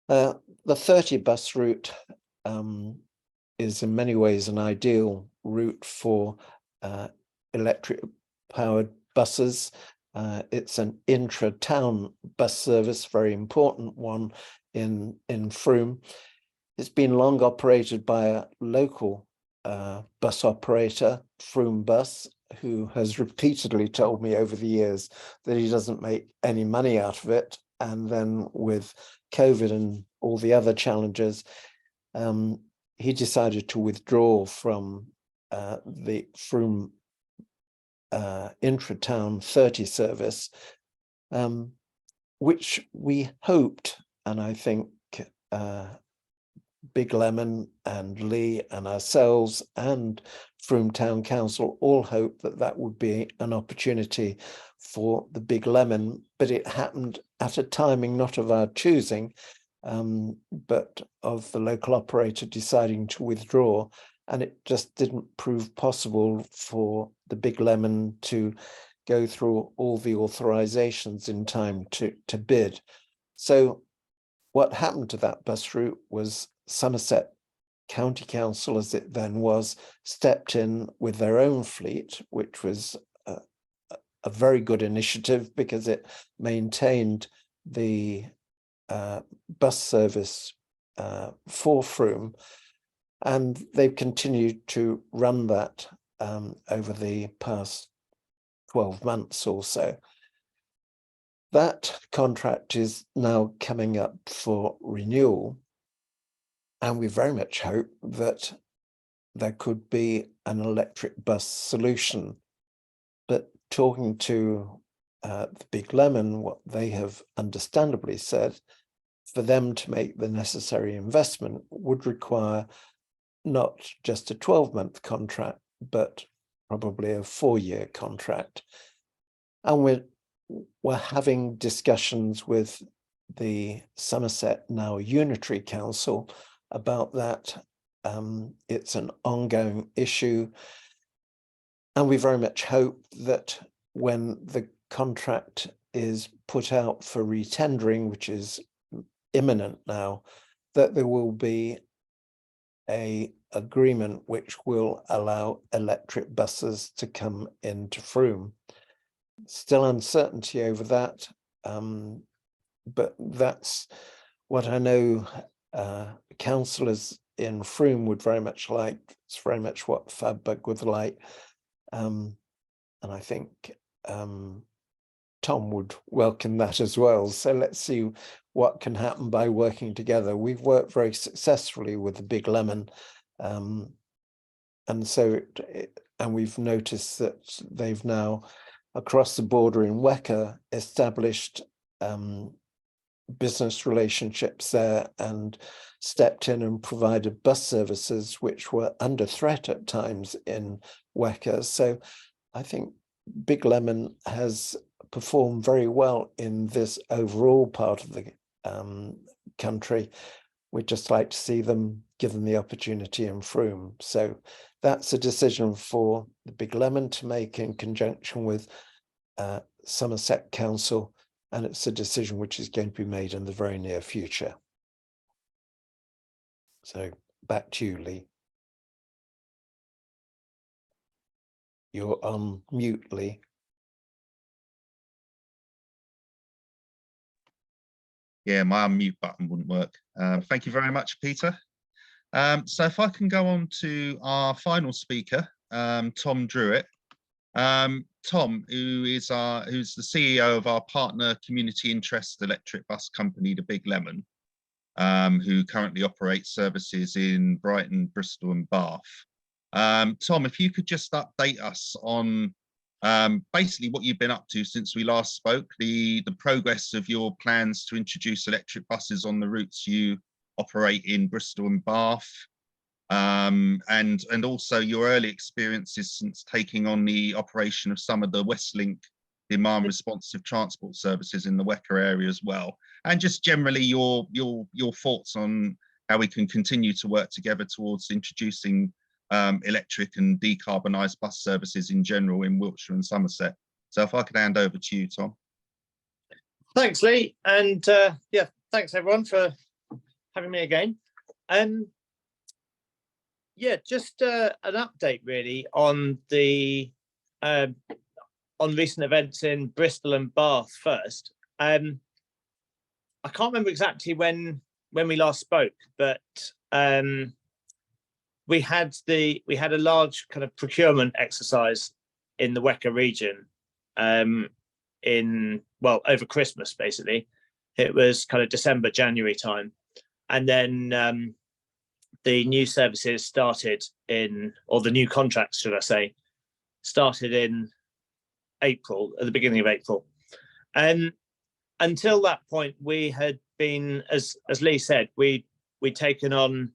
The 30 bus route is in many ways an ideal route for electric powered buses. It's an intra-town bus service, very important one in Frome. It's been long operated by a local bus operator, Frome Bus, who has repeatedly told me over the years that he doesn't make any money out of it. And then with COVID and all the other challenges, he decided to withdraw from the Frome intra-town 30 service, which we hoped, and I think Big Lemon and Lee and ourselves and Frome Town Council all hoped that that would be an opportunity for the Big Lemon, but it happened at a timing not of our choosing, but of the local operator deciding to withdraw, and it just didn't prove possible for the Big Lemon to go through all the authorizations in time to bid. So what happened to that bus route was Somerset County Council, as it then was, stepped in with their own fleet, which was a very good initiative because it maintained the bus service for Frome, and they've continued to run that over the past 12 months or so. That contract is now coming up for renewal, and we very much hope that there could be an electric bus solution. But talking to the Big Lemon, what they have understandably said, for them to make the necessary investment would require not just a 12-month contract, but probably a 4-year contract. And we're having discussions with the Somerset now Unitary Council about that. It's an ongoing issue, and we very much hope that when the contract is put out for retendering, which is imminent now, that there will be an agreement which will allow electric buses to come into Frome. Still uncertainty over that, but that's what I know councillors in Frome would very much like. It's very much what Fabbug would like, and I think Tom would welcome that as well. So let's see what can happen by working together. We've worked very successfully with the Big Lemon, and we've noticed that they've now, across the border in Wecker, established business relationships there and stepped in and provided bus services which were under threat at times in Wecker. So I think Big Lemon has performed very well in this overall part of the country. We'd just like to see them given the opportunity in Frome. So that's a decision for the Big Lemon to make in conjunction with Somerset Council, and it's a decision which is going to be made in the very near future. So back to you, Lee. You're on mute, Lee. Yeah, my unmute button wouldn't work. Thank you very much, Peter. So if I can go on to our final speaker, Tom Druitt. Tom, who's the CEO of our partner community interest electric bus company, the Big Lemon, who currently operates services in Brighton, Bristol and Bath. Tom, if you could just update us on basically what you've been up to since we last spoke, the progress of your plans to introduce electric buses on the routes you operate in Bristol and Bath, and also your early experiences since taking on the operation of some of the Westlink demand responsive transport services in the Wecker area as well, and just generally your thoughts on how we can continue to work together towards introducing electric and decarbonised bus services in general in Wiltshire and Somerset. So if I could hand over to you, Tom. Thanks, Lee, and yeah, thanks everyone for having me again. Yeah, just an update really on the on recent events in Bristol and Bath first. I can't remember exactly when we last spoke, but we had a large kind of procurement exercise in the Wecker region over Christmas, basically. It was kind of December, January time. And then the new services started or the new contracts, should I say, started in April, at the beginning of April. And until that point, we had been, as Lee said, we'd taken on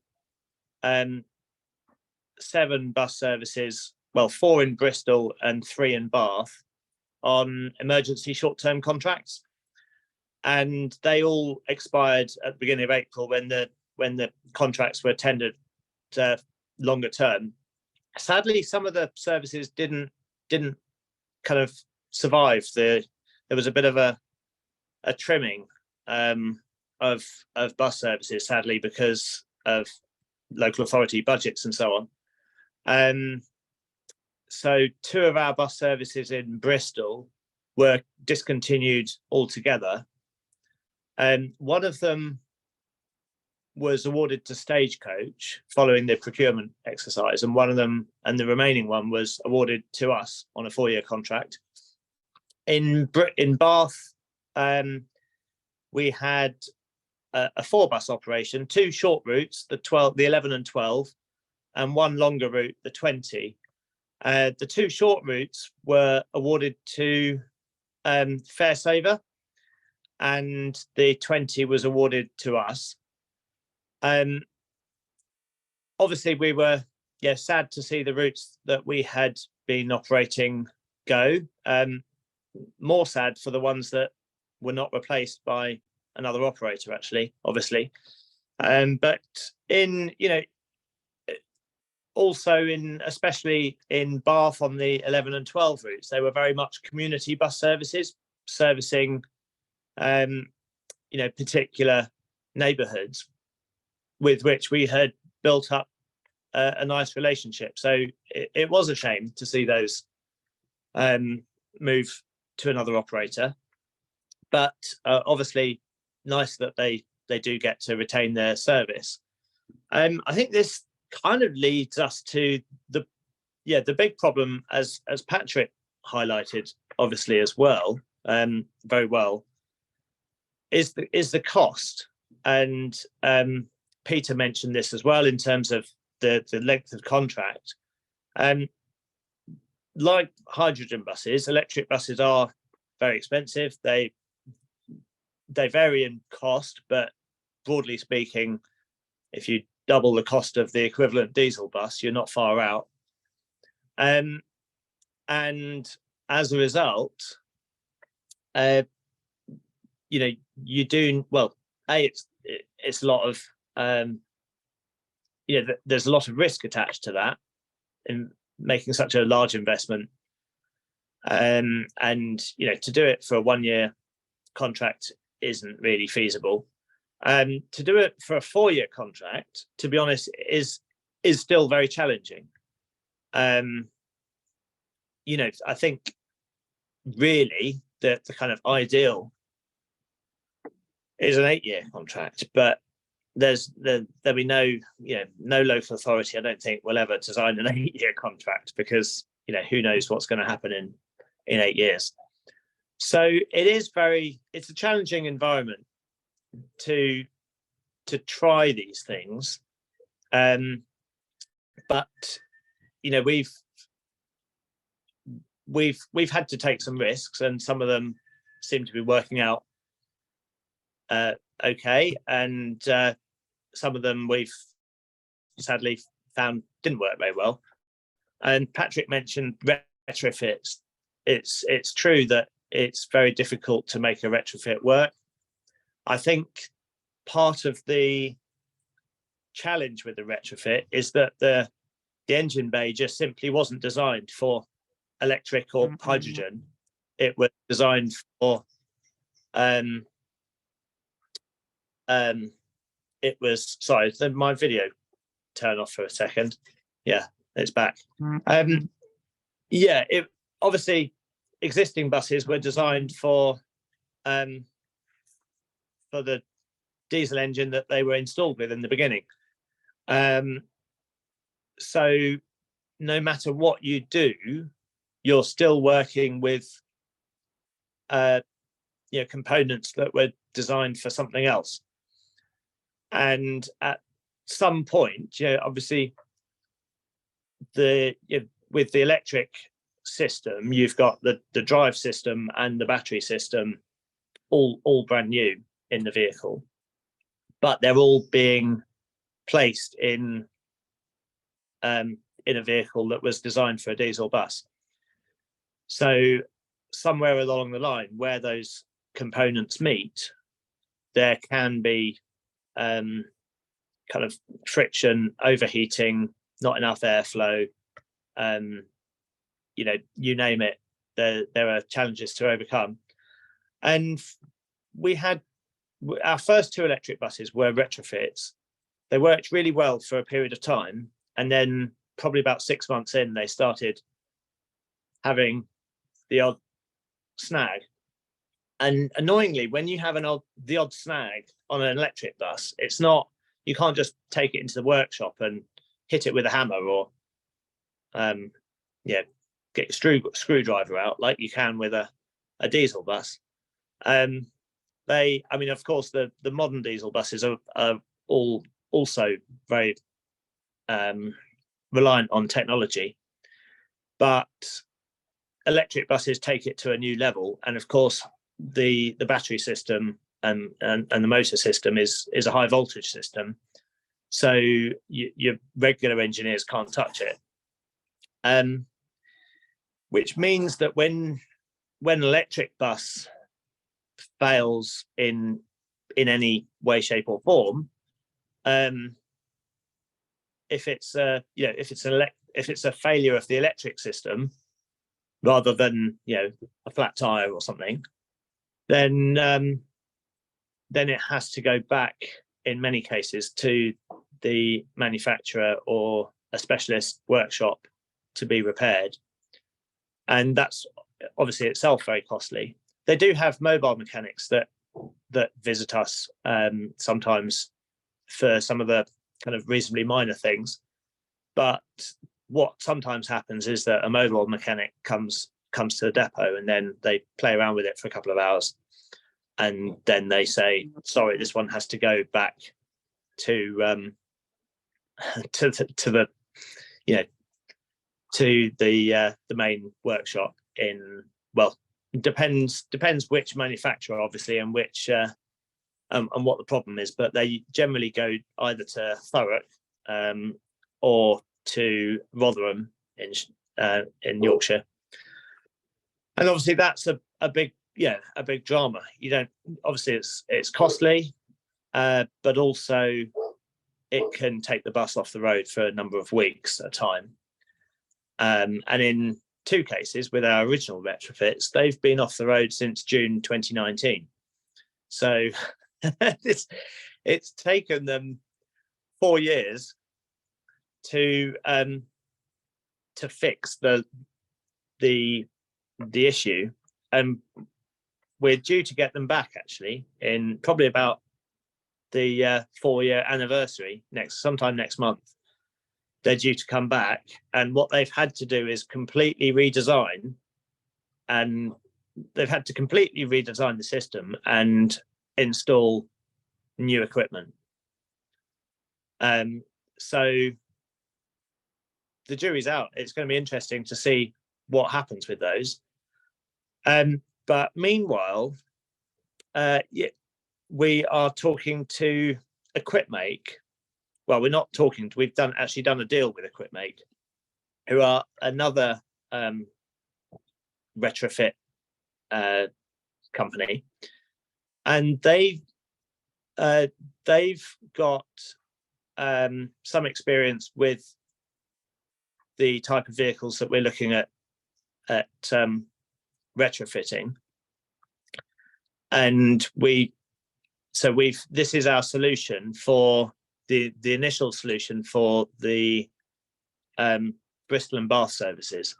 7 bus services, well, 4 in Bristol and 3 in Bath, on emergency short-term contracts. And they all expired at the beginning of April when the contracts were tendered longer term. Sadly, some of the services didn't kind of survive. There was a bit of a trimming of bus services, sadly, because of local authority budgets and so on. So 2 of our bus services in Bristol were discontinued altogether. And one of them was awarded to Stagecoach following the procurement exercise, and the remaining one was awarded to us on a 4-year contract. In Bath, we had a 4-bus operation, 2 short routes, the 11 and 12, and 1 longer route, the 20. The 2 short routes were awarded to Fairsaver, and the 20 was awarded to us. Obviously, we were sad to see the routes that we had been operating go. More sad for the ones that were not replaced by another operator, actually, obviously. But also especially in Bath on the 11 and 12 routes, they were very much community bus services, servicing particular neighbourhoods with which we had built up a nice relationship. So it was a shame to see those move to another operator, but obviously nice that they do get to retain their service. I think this kind of leads us to the big problem, as Patrick highlighted, obviously, as well, very well, is the cost. And Peter mentioned this as well in terms of the length of contract. Like hydrogen buses, electric buses are very expensive. They vary in cost, but broadly speaking, if you double the cost of the equivalent diesel bus, you're not far out. And as a result, you do well. It's a lot of there's a lot of risk attached to that in making such a large investment, and to do it for a 1-year contract isn't really feasible. To do it for a 4-year contract, to be honest, is still very challenging. I think really that the kind of ideal is an 8-year contract, but there'll be no local authority, I don't think, will ever design an 8-year contract, because who knows what's going to happen in 8 years. So it's a challenging environment to try these things, but we've had to take some risks, and some of them seem to be working out okay, and some of them we've sadly found didn't work very well. And Patrick mentioned retrofits. It's true that it's very difficult to make a retrofit work. I think part of the challenge with the retrofit is that the engine bay just simply wasn't designed for electric or hydrogen. It was designed for it was, sorry, my video turned off for a second. Yeah, it's back. It obviously, existing buses were designed for the diesel engine that they were installed with in the beginning. So no matter what you do, you're still working with components that were designed for something else. And at some point, obviously with the electric system, you've got the drive system and the battery system all brand new in the vehicle, but they're all being placed in a vehicle that was designed for a diesel bus. So somewhere along the line where those components meet, there can be kind of friction, overheating, not enough airflow, you name it, there are challenges to overcome. And we had our first 2 electric buses were retrofits. They worked really well for a period of time, and then probably about 6 months in, they started having the odd snag. And annoyingly, when you have the odd snag on an electric bus, it's not, you can't just take it into the workshop and hit it with a hammer or get your screwdriver out like you can with a diesel bus. Of course, the modern diesel buses are all also very reliant on technology, but electric buses take it to a new level. And of course, the battery system and the motor system is a high voltage system, so your regular engineers can't touch it. Which means that when an electric bus fails in any way, shape, or form, if it's a failure of the electric system rather than a flat tire or something, then it has to go back in many cases to the manufacturer or a specialist workshop to be repaired, and that's obviously itself very costly. They do have mobile mechanics that visit us sometimes for some of the kind of reasonably minor things, but what sometimes happens is that a mobile mechanic comes to the depot and then they play around with it for a couple of hours, and then they say, sorry, this one has to go back to the main workshop in, well, depends which manufacturer obviously and which and what the problem is, but they generally go either to Thurrock or to Rotherham in Yorkshire. And obviously that's a big drama. You don't, obviously it's costly, but also it can take the bus off the road for a number of weeks at a time. And in 2 cases with our original retrofits, they've been off the road since June 2019. So it's taken them 4 years to fix the issue, and we're due to get them back actually in probably about the 4-year anniversary sometime next month. They're due to come back, and what they've had to do is completely redesign, and they've had to completely redesign the system and install new equipment. So the jury's out. It's going to be interesting to see what happens with those. But meanwhile, we are talking to Equipmake. Well, we're not talking. We've actually done a deal with Equipmake, who are another retrofit company, and they've got some experience with the type of vehicles that we're looking at retrofitting, and this is our solution for the initial solution for the Bristol and Bath services,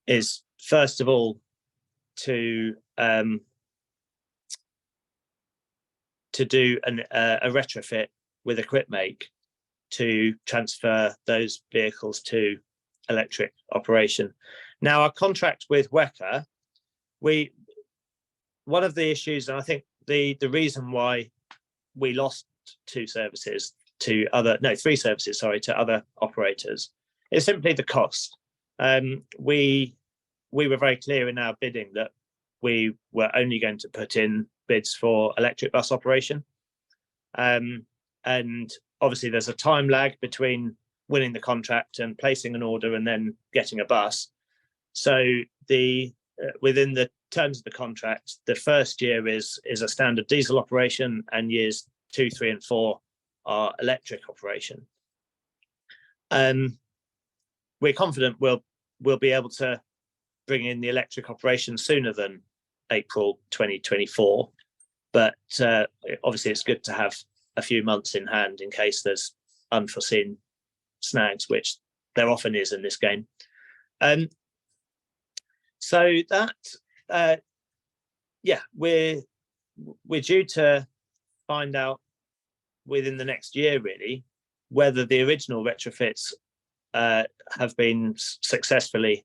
is first of all to do a retrofit with Equipmake to transfer those vehicles to electric operation. Now, our contract with WECA, one of the issues, and I think the reason why we lost three services, to other operators, is simply the cost. We were very clear in our bidding that we were only going to put in bids for electric bus operation. And obviously there's a time lag between winning the contract and placing an order and then getting a bus. So within the terms of the contract, the first year is a standard diesel operation, and years 2, 3, and 4 are electric operation. We're confident we'll be able to bring in the electric operation sooner than April 2024, but obviously it's good to have a few months in hand in case there's unforeseen snags, which there often is in this game. So that we're due to find out within the next year really whether the original retrofits have been successfully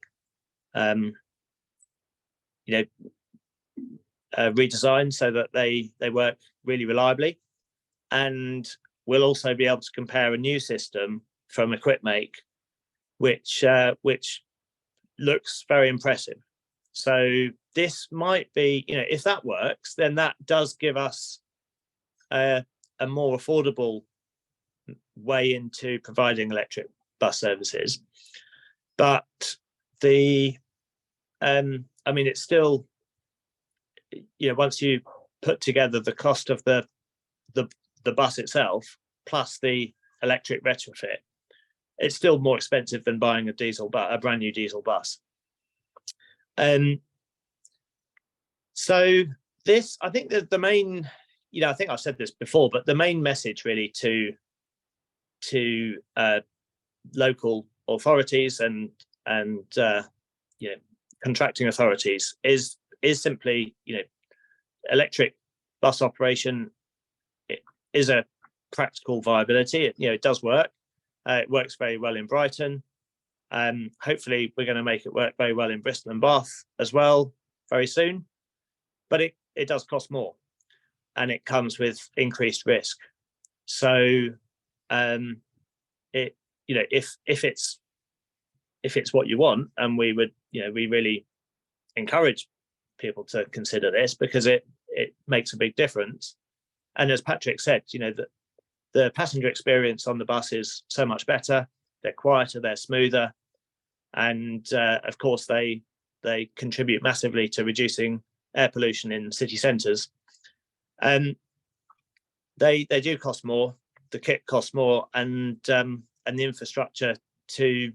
redesigned so that they work really reliably, and we'll also be able to compare a new system from Equipmake which looks very impressive. So this might be, if that works, then that does give us a more affordable way into providing electric bus services. But it's still, once you put together the cost of the bus itself plus the electric retrofit, it's still more expensive than buying a brand new diesel bus. So this, I think that the main, I think I've said this before, but the main message really to local authorities and contracting authorities is simply, electric bus operation is a practical viability. It does work. It works very well in Brighton. Hopefully we're going to make it work very well in Bristol and Bath as well very soon, but it does cost more and it comes with increased risk. So if it's what you want, and we would, we really encourage people to consider this because it makes a big difference. And as Patrick said, the passenger experience on the bus is so much better. They're quieter, they're smoother, and of course they contribute massively to reducing air pollution in city centres. And they do cost more. The kit costs more, and the infrastructure to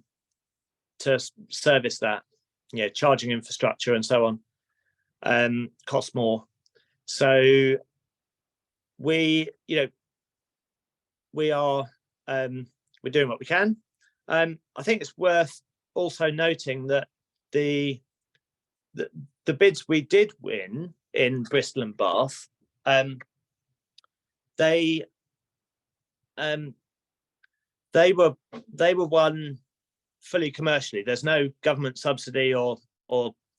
service that, charging infrastructure and so on, costs more. So we're doing what we can. I think it's worth also noting that the bids we did win in Bristol and Bath, they were won fully commercially. There's no government subsidy or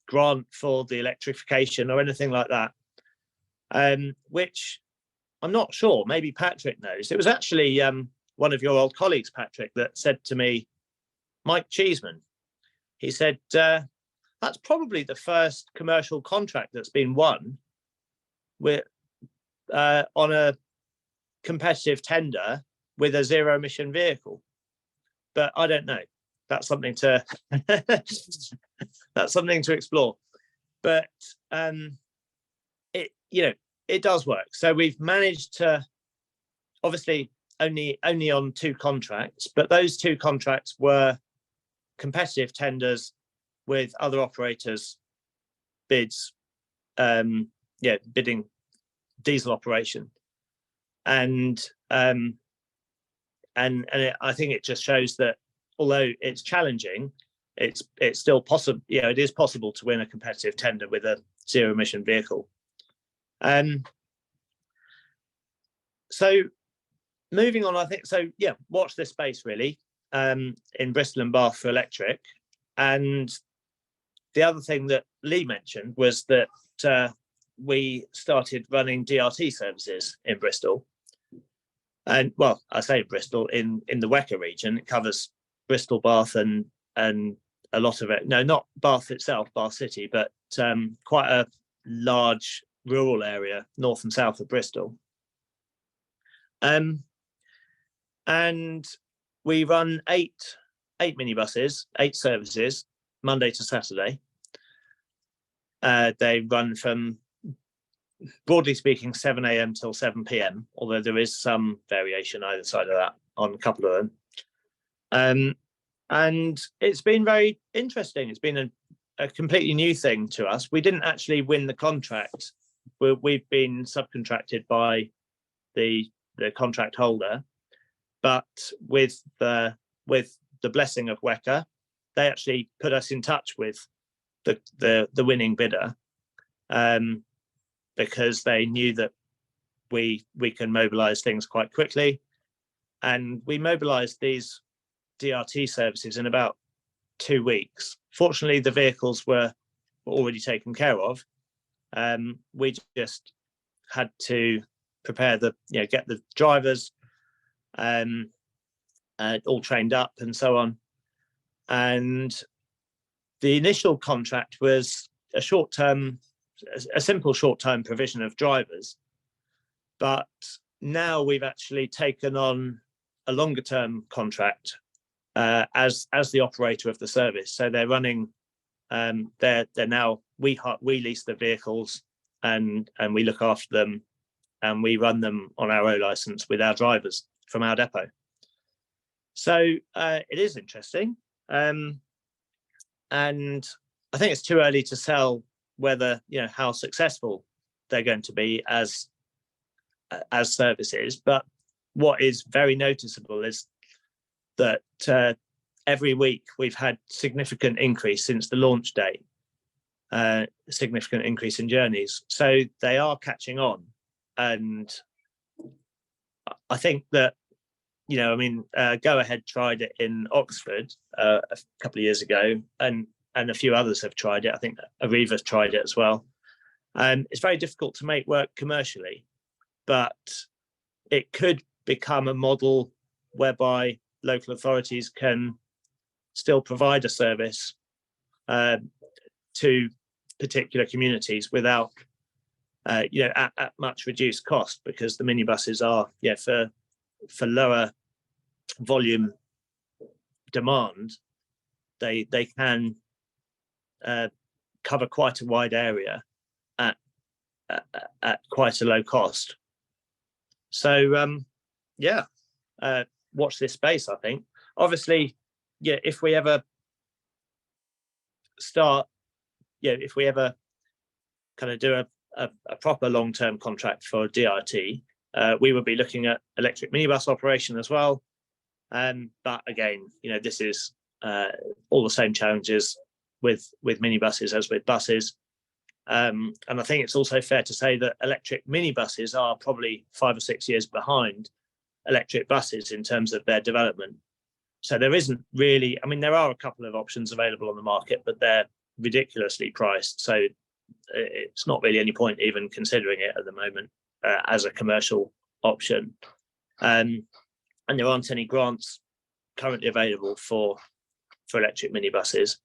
grant for the electrification or anything like that, which I'm not sure, maybe Patrick knows. It was actually one of your old colleagues, Patrick, that said to me, Mike Cheeseman, he said, that's probably the first commercial contract that's been won with on a competitive tender with a zero emission vehicle. But I don't know. That's something to explore. But it does work. So we've managed to, obviously only on 2 contracts, but those 2 contracts were competitive tenders with other operators bids, bidding diesel operation. And I think it just shows that although it's challenging, it's still possible. It is possible to win a competitive tender with a zero emission vehicle. So moving on, I think, watch this space really. in Bristol and Bath for electric. And the other thing that Lee mentioned was that we started running DRT services in Bristol. And well, I say Bristol, in the Wecker region. It covers Bristol, Bath, and a lot of it. No, not Bath itself, Bath City, but quite a large rural area north and south of Bristol. And we run eight minibuses, 8 services, Monday to Saturday. They run from, broadly speaking, 7 a.m. till 7 p.m, although there is some variation either side of that on a couple of them. And it's been very interesting. It's been a completely new thing to us. We didn't actually win the contract. We've been subcontracted by the contract holder, but with the blessing of Wecker, they actually put us in touch with the winning bidder, because they knew that we can mobilize things quite quickly, and we mobilized these DRT services in about 2 weeks. Fortunately, the vehicles were already taken care of. We just had to prepare get the drivers all trained up and so on. And the initial contract was a simple short-term provision of drivers, but now we've actually taken on a longer-term contract as the operator of the service. So they're running. They're now we lease the vehicles and we look after them, and we run them on our own license with our drivers from our depot. So it is interesting, and I think it's too early to tell whether how successful they're going to be as services. But what is very noticeable is that every week we've had significant increase since the launch date, significant increase in journeys. So they are catching on, and I think that Go Ahead tried it in Oxford a couple of years ago, and a few others have tried it. I think Arriva's tried it as well. It's very difficult to make work commercially, but it could become a model whereby local authorities can still provide a service to particular communities without at much reduced cost, because the minibuses are for lower volume demand, they can cover quite a wide area at quite a low cost. So watch this space. I think obviously if we ever start if we ever kind of do a proper long-term contract for DRT, we would be looking at electric minibus operation as well. But again, this is all the same challenges with minibuses as with buses. And I think it's also fair to say that electric minibuses are probably 5 or 6 years behind electric buses in terms of their development. So there isn't really, there are a couple of options available on the market, but they're ridiculously priced. So it's not really any point even considering it at the moment as a commercial option. And there aren't any grants currently available for electric minibuses.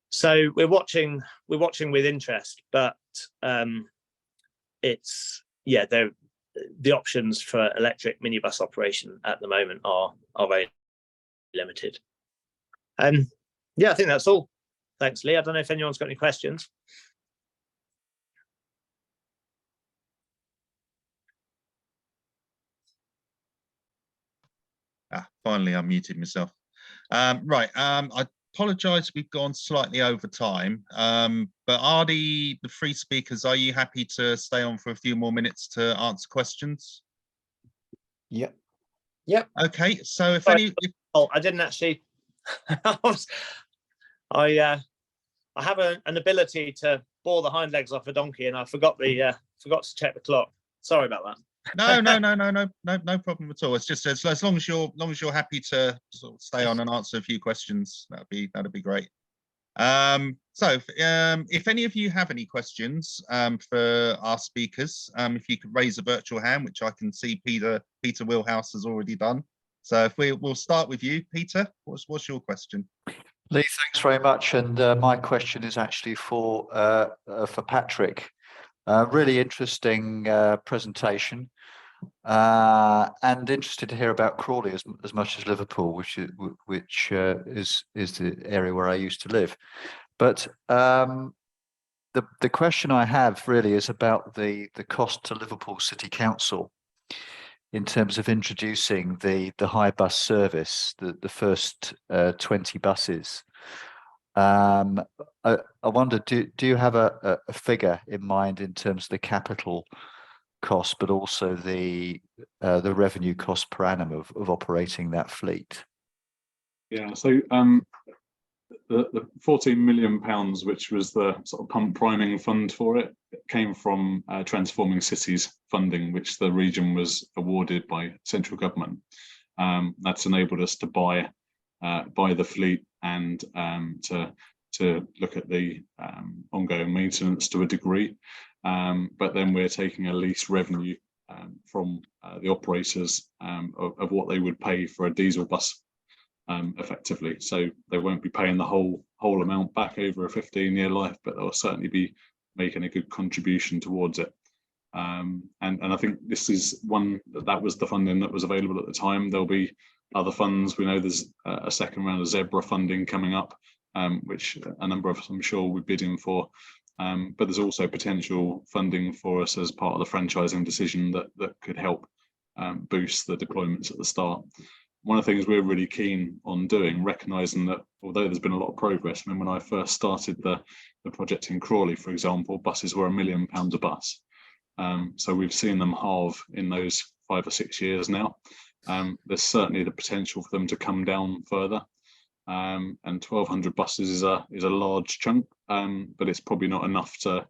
So we're watching with interest, but it's the options for electric minibus operation at the moment are very limited. I think that's all. Thanks, Lee. I don't know if anyone's got any questions. Finally, I muted myself. Right. I apologise, we've gone slightly over time. But are the free speakers, are you happy to stay on for a few more minutes to answer questions? Yep. Okay. So if I didn't actually. I have an ability to bore the hind legs off a donkey, and I forgot to check the clock. Sorry about that. No problem at all. It's just as long as you're happy to sort of stay on and answer a few questions, that'd be great. So if any of you have any questions for our speakers, if you could raise a virtual hand, which I can see Peter Wheelhouse has already done. So if we'll start with you, Peter. What's your question? Lee, thanks very much. And my question is actually for Patrick. Really interesting presentation, and interested to hear about Crawley as much as Liverpool, which is the area where I used to live. But the question I have really is about the cost to Liverpool City Council in terms of introducing the high bus service, the first 20 buses. I wonder, do you have a figure in mind in terms of the capital cost, but also the revenue cost per annum of operating that fleet? Yeah, so the £14 million, which was the sort of pump priming fund for it, came from Transforming Cities funding, which the region was awarded by central government. That's enabled us to buy the fleet and to look at the ongoing maintenance to a degree. But then we're taking a lease revenue from the operators of what they would pay for a diesel bus. Effectively, so they won't be paying the whole amount back over a 15-year life, but they'll certainly be making a good contribution towards it. And I think this is one that was the funding that was available at the time. There'll be other funds. We know there's a second round of Zebra funding coming up, which a number of us, I'm sure, we're bidding for. But there's also potential funding for us as part of the franchising decision that could help boost the deployments at the start. One of the things we're really keen on doing, recognising that although there's been a lot of progress, I mean, when I first started the project in Crawley, for example, buses were £1 million a bus. So we've seen them halve in those 5 or 6 years now. There's certainly the potential for them to come down further. And 1,200 buses is a large chunk, but it's probably not enough to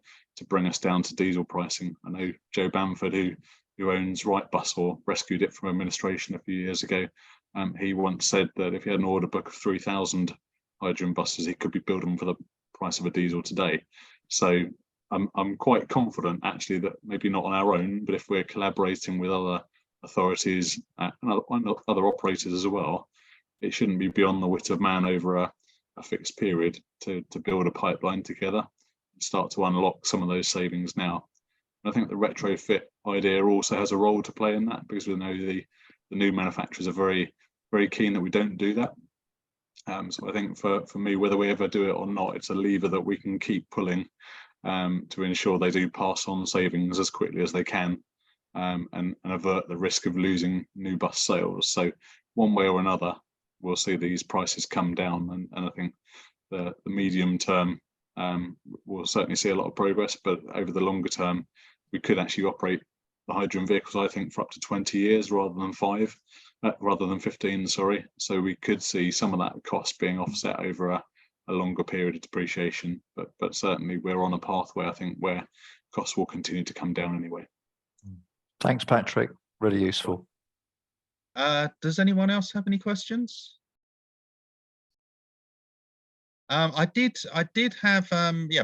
bring us down to diesel pricing. I know Joe Bamford, who owns Wrightbus or rescued it from administration a few years ago, he once said that if he had an order book of 3,000 hydrogen buses, he could be building them for the price of a diesel today. So I'm quite confident, actually, that maybe not on our own, but if we're collaborating with other authorities and other operators as well, it shouldn't be beyond the wit of man over a fixed period to build a pipeline together and start to unlock some of those savings now. And I think the retrofit idea also has a role to play in that, because we know the new manufacturers are very, very keen that we don't do that. So I think for me, whether we ever do it or not, it's a lever that we can keep pulling to ensure they do pass on savings as quickly as they can, and avert the risk of losing new bus sales. So one way or another, we'll see these prices come down, and I think the medium term we'll certainly see a lot of progress, but over the longer term, we could actually operate the hydrogen vehicles, I think, for up to 20 years rather than 15, sorry. So we could see some of that cost being offset over a longer period of depreciation, but certainly we're on a pathway, I think, where costs will continue to come down anyway. Thanks, Patrick. Really useful. Does anyone else have any questions? I did have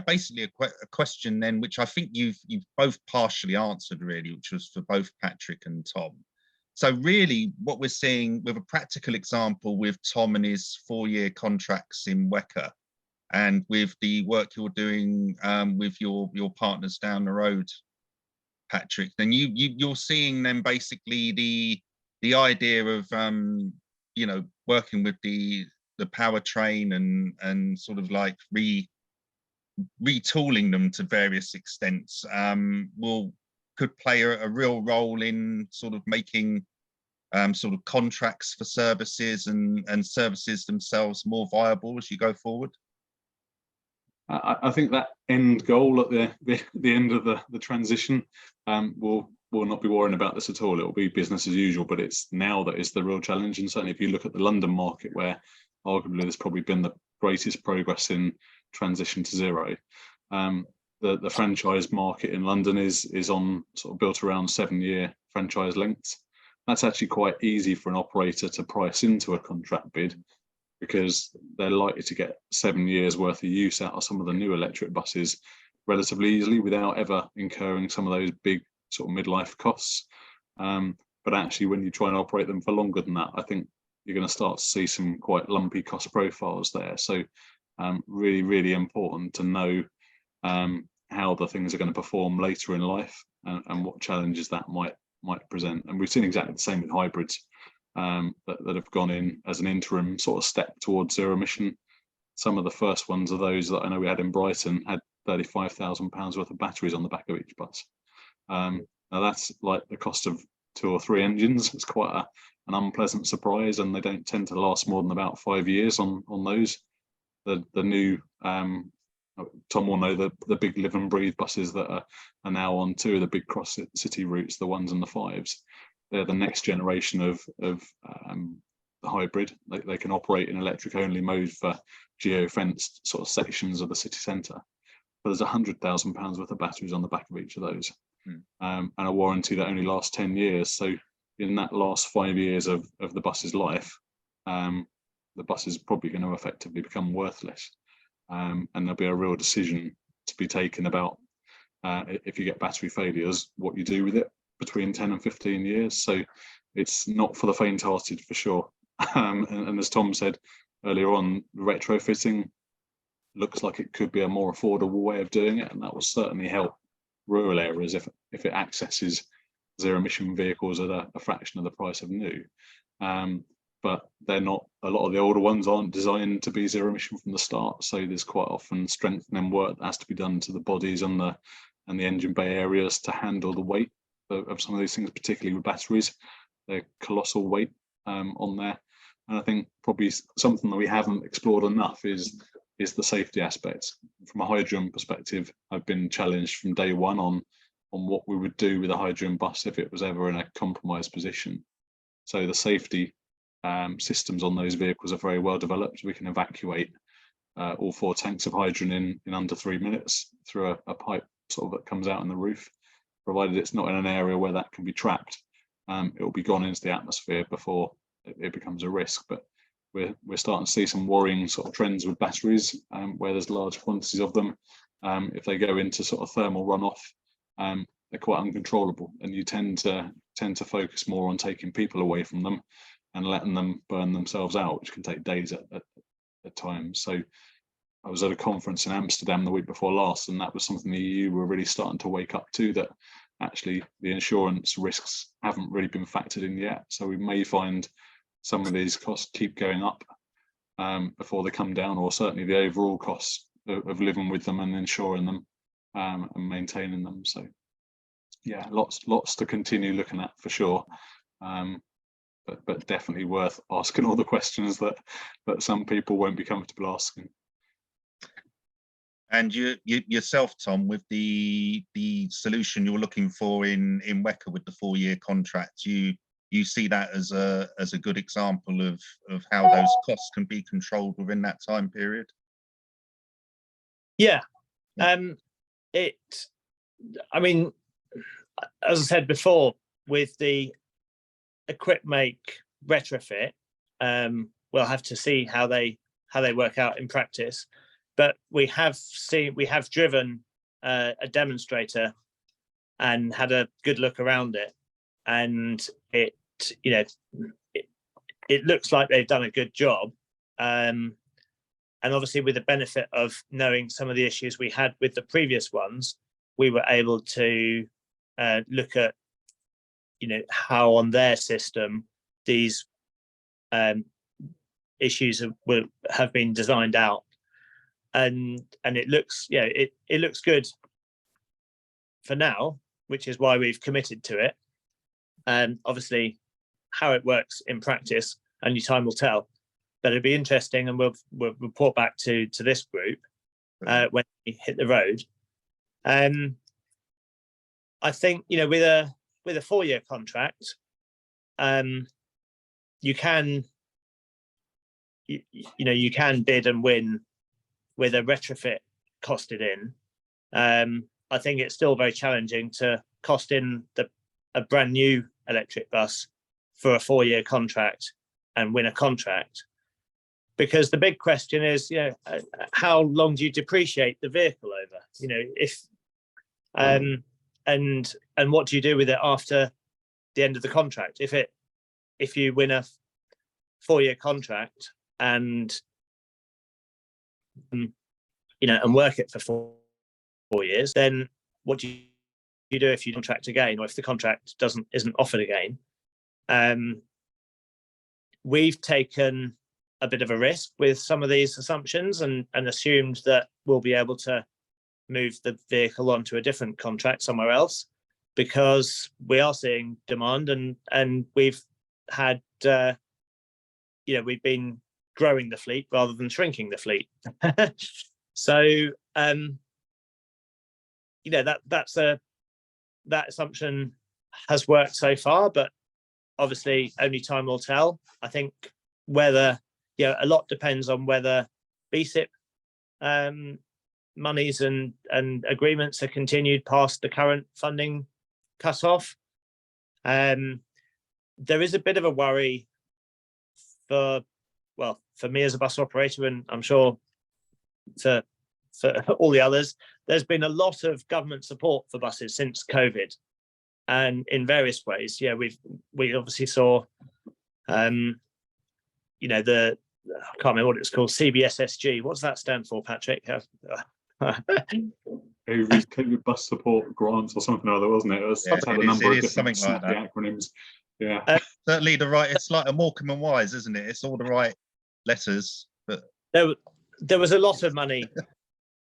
basically a question then, which I think you've both partially answered, really, which was for both Patrick and Tom. So really what we're seeing with a practical example with Tom and his 4-year contracts in Wecker, and with the work you're doing with your partners down the road, Patrick, then you're seeing them basically the idea of working with the powertrain and sort of like retooling them to various extents could play a real role in sort of making sort of contracts for services and services themselves more viable as you go forward. I think that end goal at the end of the transition will not be worrying about this at all. It will be business as usual, but it's now that is the real challenge. And certainly if you look at the London market, where arguably there's probably been the greatest progress in transition to zero, the franchise market in London is on sort of built around 7-year franchise lengths. That's actually quite easy for an operator to price into a contract bid, because they're likely to get 7 years worth of use out of some of the new electric buses relatively easily without ever incurring some of those big sort of midlife costs. But actually, when you try and operate them for longer than that, I think you're going to start to see some quite lumpy cost profiles there. So really, really important to know how the things are going to perform later in life, and what challenges that might present. And we've seen exactly the same with hybrids that have gone in as an interim sort of step towards zero emission. Some of the first ones of those that I know we had in Brighton had £35,000 worth of batteries on the back of each bus. Now that's like the cost of 2 or 3 engines. It's quite an unpleasant surprise, and they don't tend to last more than about 5 years on those. The new Tom will know the big live and breathe buses that are now on 2 of the big cross city routes, the 1s and the 5s. They're the next generation of the hybrid. They can operate in electric only mode for geo-fenced sort of sections of the city centre. But there's £100,000 worth of batteries on the back of each of those, and a warranty that only lasts 10 years. So in that last 5 years of the bus's life, the bus is probably going to effectively become worthless. And there'll be a real decision to be taken about if you get battery failures, what you do with it between 10 and 15 years. So it's not for the faint-hearted for sure. And as Tom said earlier on, retrofitting looks like it could be a more affordable way of doing it, and that will certainly help rural areas if it accesses zero emission vehicles at a fraction of the price of new. But they're not, a lot of the older ones aren't designed to be zero emission from the start, so there's quite often strengthening work that has to be done to the bodies and the engine bay areas to handle the weight of some of these things, particularly with batteries. They're colossal weight on there. And I think probably something that we haven't explored enough is the safety aspects. From a hydrogen perspective, I've been challenged from day one on what we would do with a hydrogen bus if it was ever in a compromised position. So the safety systems on those vehicles are very well developed. We can evacuate all 4 tanks of hydrogen in under 3 minutes through a pipe sort of that comes out in the roof, provided it's not in an area where that can be trapped. It will be gone into the atmosphere before it becomes a risk. But we're starting to see some worrying sort of trends with batteries where there's large quantities of them. If they go into sort of thermal runoff, they're quite uncontrollable, and you tend to focus more on taking people away from them and letting them burn themselves out, which can take days at times. So I was at a conference in Amsterdam the week before last, and that was something the EU were really starting to wake up to, that actually the insurance risks haven't really been factored in yet. So we may find some of these costs keep going up before they come down, or certainly the overall costs of living with them and insuring them and maintaining them. So yeah, lots to continue looking at for sure. But definitely worth asking all the questions that some people won't be comfortable asking. And you yourself, Tom, with the solution you're looking for in WECA with the 4-year contract, you see that as a good example of how those costs can be controlled within that time period? Yeah. I mean, as I said before, with the equip make retrofit, we'll have to see how they work out in practice. But we have driven a demonstrator and had a good look around it, and it looks like they've done a good job. And obviously, with the benefit of knowing some of the issues we had with the previous ones, we were able to look at how on their system these issues have been designed out, and it looks it looks good for now, which is why we've committed to it. And obviously how it works in practice, only time will tell, but it'd be interesting, and we'll report back to this group when we hit the road. I think with a 4-year contract, you can bid and win with a retrofit costed in. I think it's still very challenging to cost in the a brand new electric bus for a 4-year contract and win a contract. Because the big question is, how long do you depreciate the vehicle over? If and what do you do with it after the end of the contract? If you win a 4-year contract and and work it for 4 years, then what do you do if you contract again, or if the contract isn't offered again? We've taken a bit of a risk with some of these assumptions and assumed that we'll be able to move the vehicle onto a different contract somewhere else, because we are seeing demand and we've had we've been growing the fleet rather than shrinking the fleet. So that assumption has worked so far, but obviously only time will tell. I think whether a lot depends on whether BSIP monies and agreements are continued past the current funding cut-off. There is a bit of a worry for me as a bus operator, and I'm sure for all the others. There's been a lot of government support for buses since COVID, and in various ways. We obviously saw the I can't remember what it's called, CBSSG. What's that stand for, Patrick? COVID bus support grants or something or other, wasn't it? It was had a number of different like acronyms. Yeah, certainly the right. It's like a Morecambe and Wise, isn't it? It's all the right letters. But there was a lot of money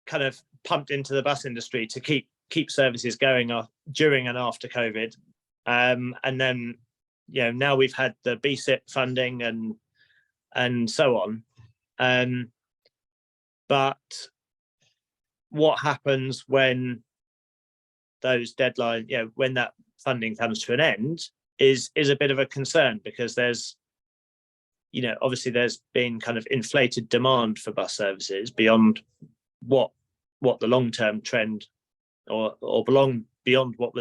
kind of pumped into the bus industry to keep services going during and after COVID, and then now we've had the BSIP funding and so on, but what happens when those deadlines, when that funding comes to an end, is a bit of a concern, because there's obviously there's been kind of inflated demand for bus services beyond what the long-term trend or beyond what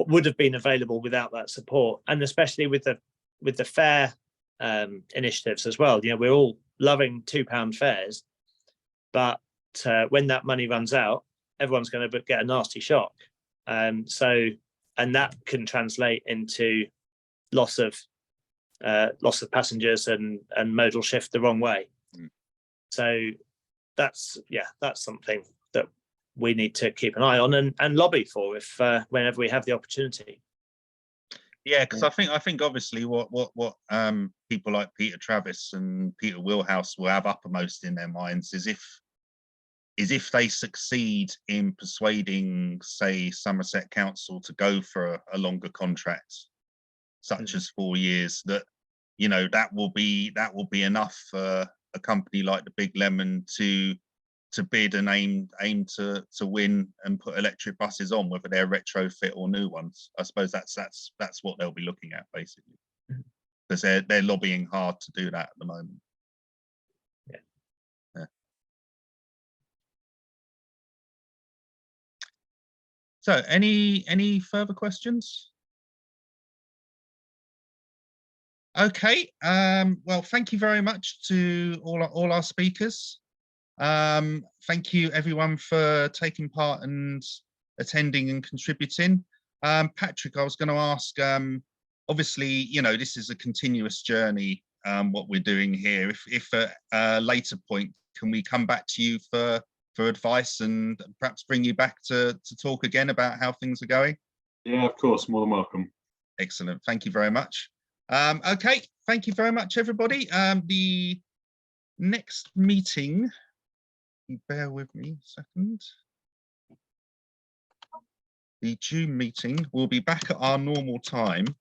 would have been available without that support, and especially with the fare initiatives as well. We're all loving £2 fares, but when that money runs out, everyone's going to get a nasty shock. And that can translate into loss of passengers and modal shift the wrong way. So that's something that we need to keep an eye on and lobby for whenever we have the opportunity. Yeah, because I think obviously what people like Peter Travis and Peter Wheelhouse will have uppermost in their minds is if they succeed in persuading, say, Somerset Council to go for a longer contract, such as 4 years, that that will be enough for a company like the Big Lemon to bid and aim to win and put electric buses on, whether they're retrofit or new ones. I suppose that's what they'll be looking at, basically, because they're lobbying hard to do that at the moment. Yeah. So any further questions? Okay, well, thank you very much to all our speakers. Thank you everyone for taking part and attending and contributing. Patrick, I was going to ask, obviously, this is a continuous journey, what we're doing here. If at a later point, can we come back to you for advice and perhaps bring you back to talk again about how things are going? Yeah, of course, more than welcome. Excellent, thank you very much. Okay, thank you very much, everybody. The next meeting, bear with me a second. The June meeting will be back at our normal time.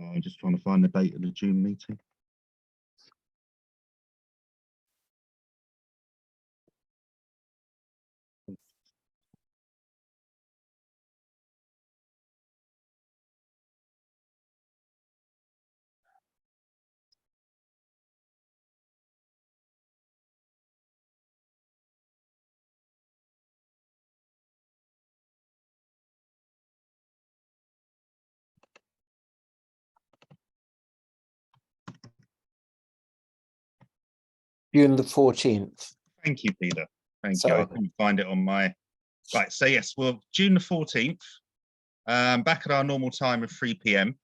Oh, I'm just trying to find the date of the June meeting. June the 14th. Thank you, Peter. Thank you. Sorry. I couldn't find it on my. Right. So yes, well, June the 14th, back at our normal time of 3 p.m.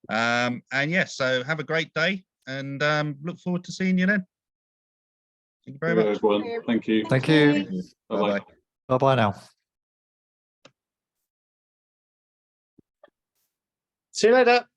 And yes, so have a great day, and look forward to seeing you then. Thank you very much. Everyone. Thank you. Thank you. Bye-bye. Bye-bye now. See you later.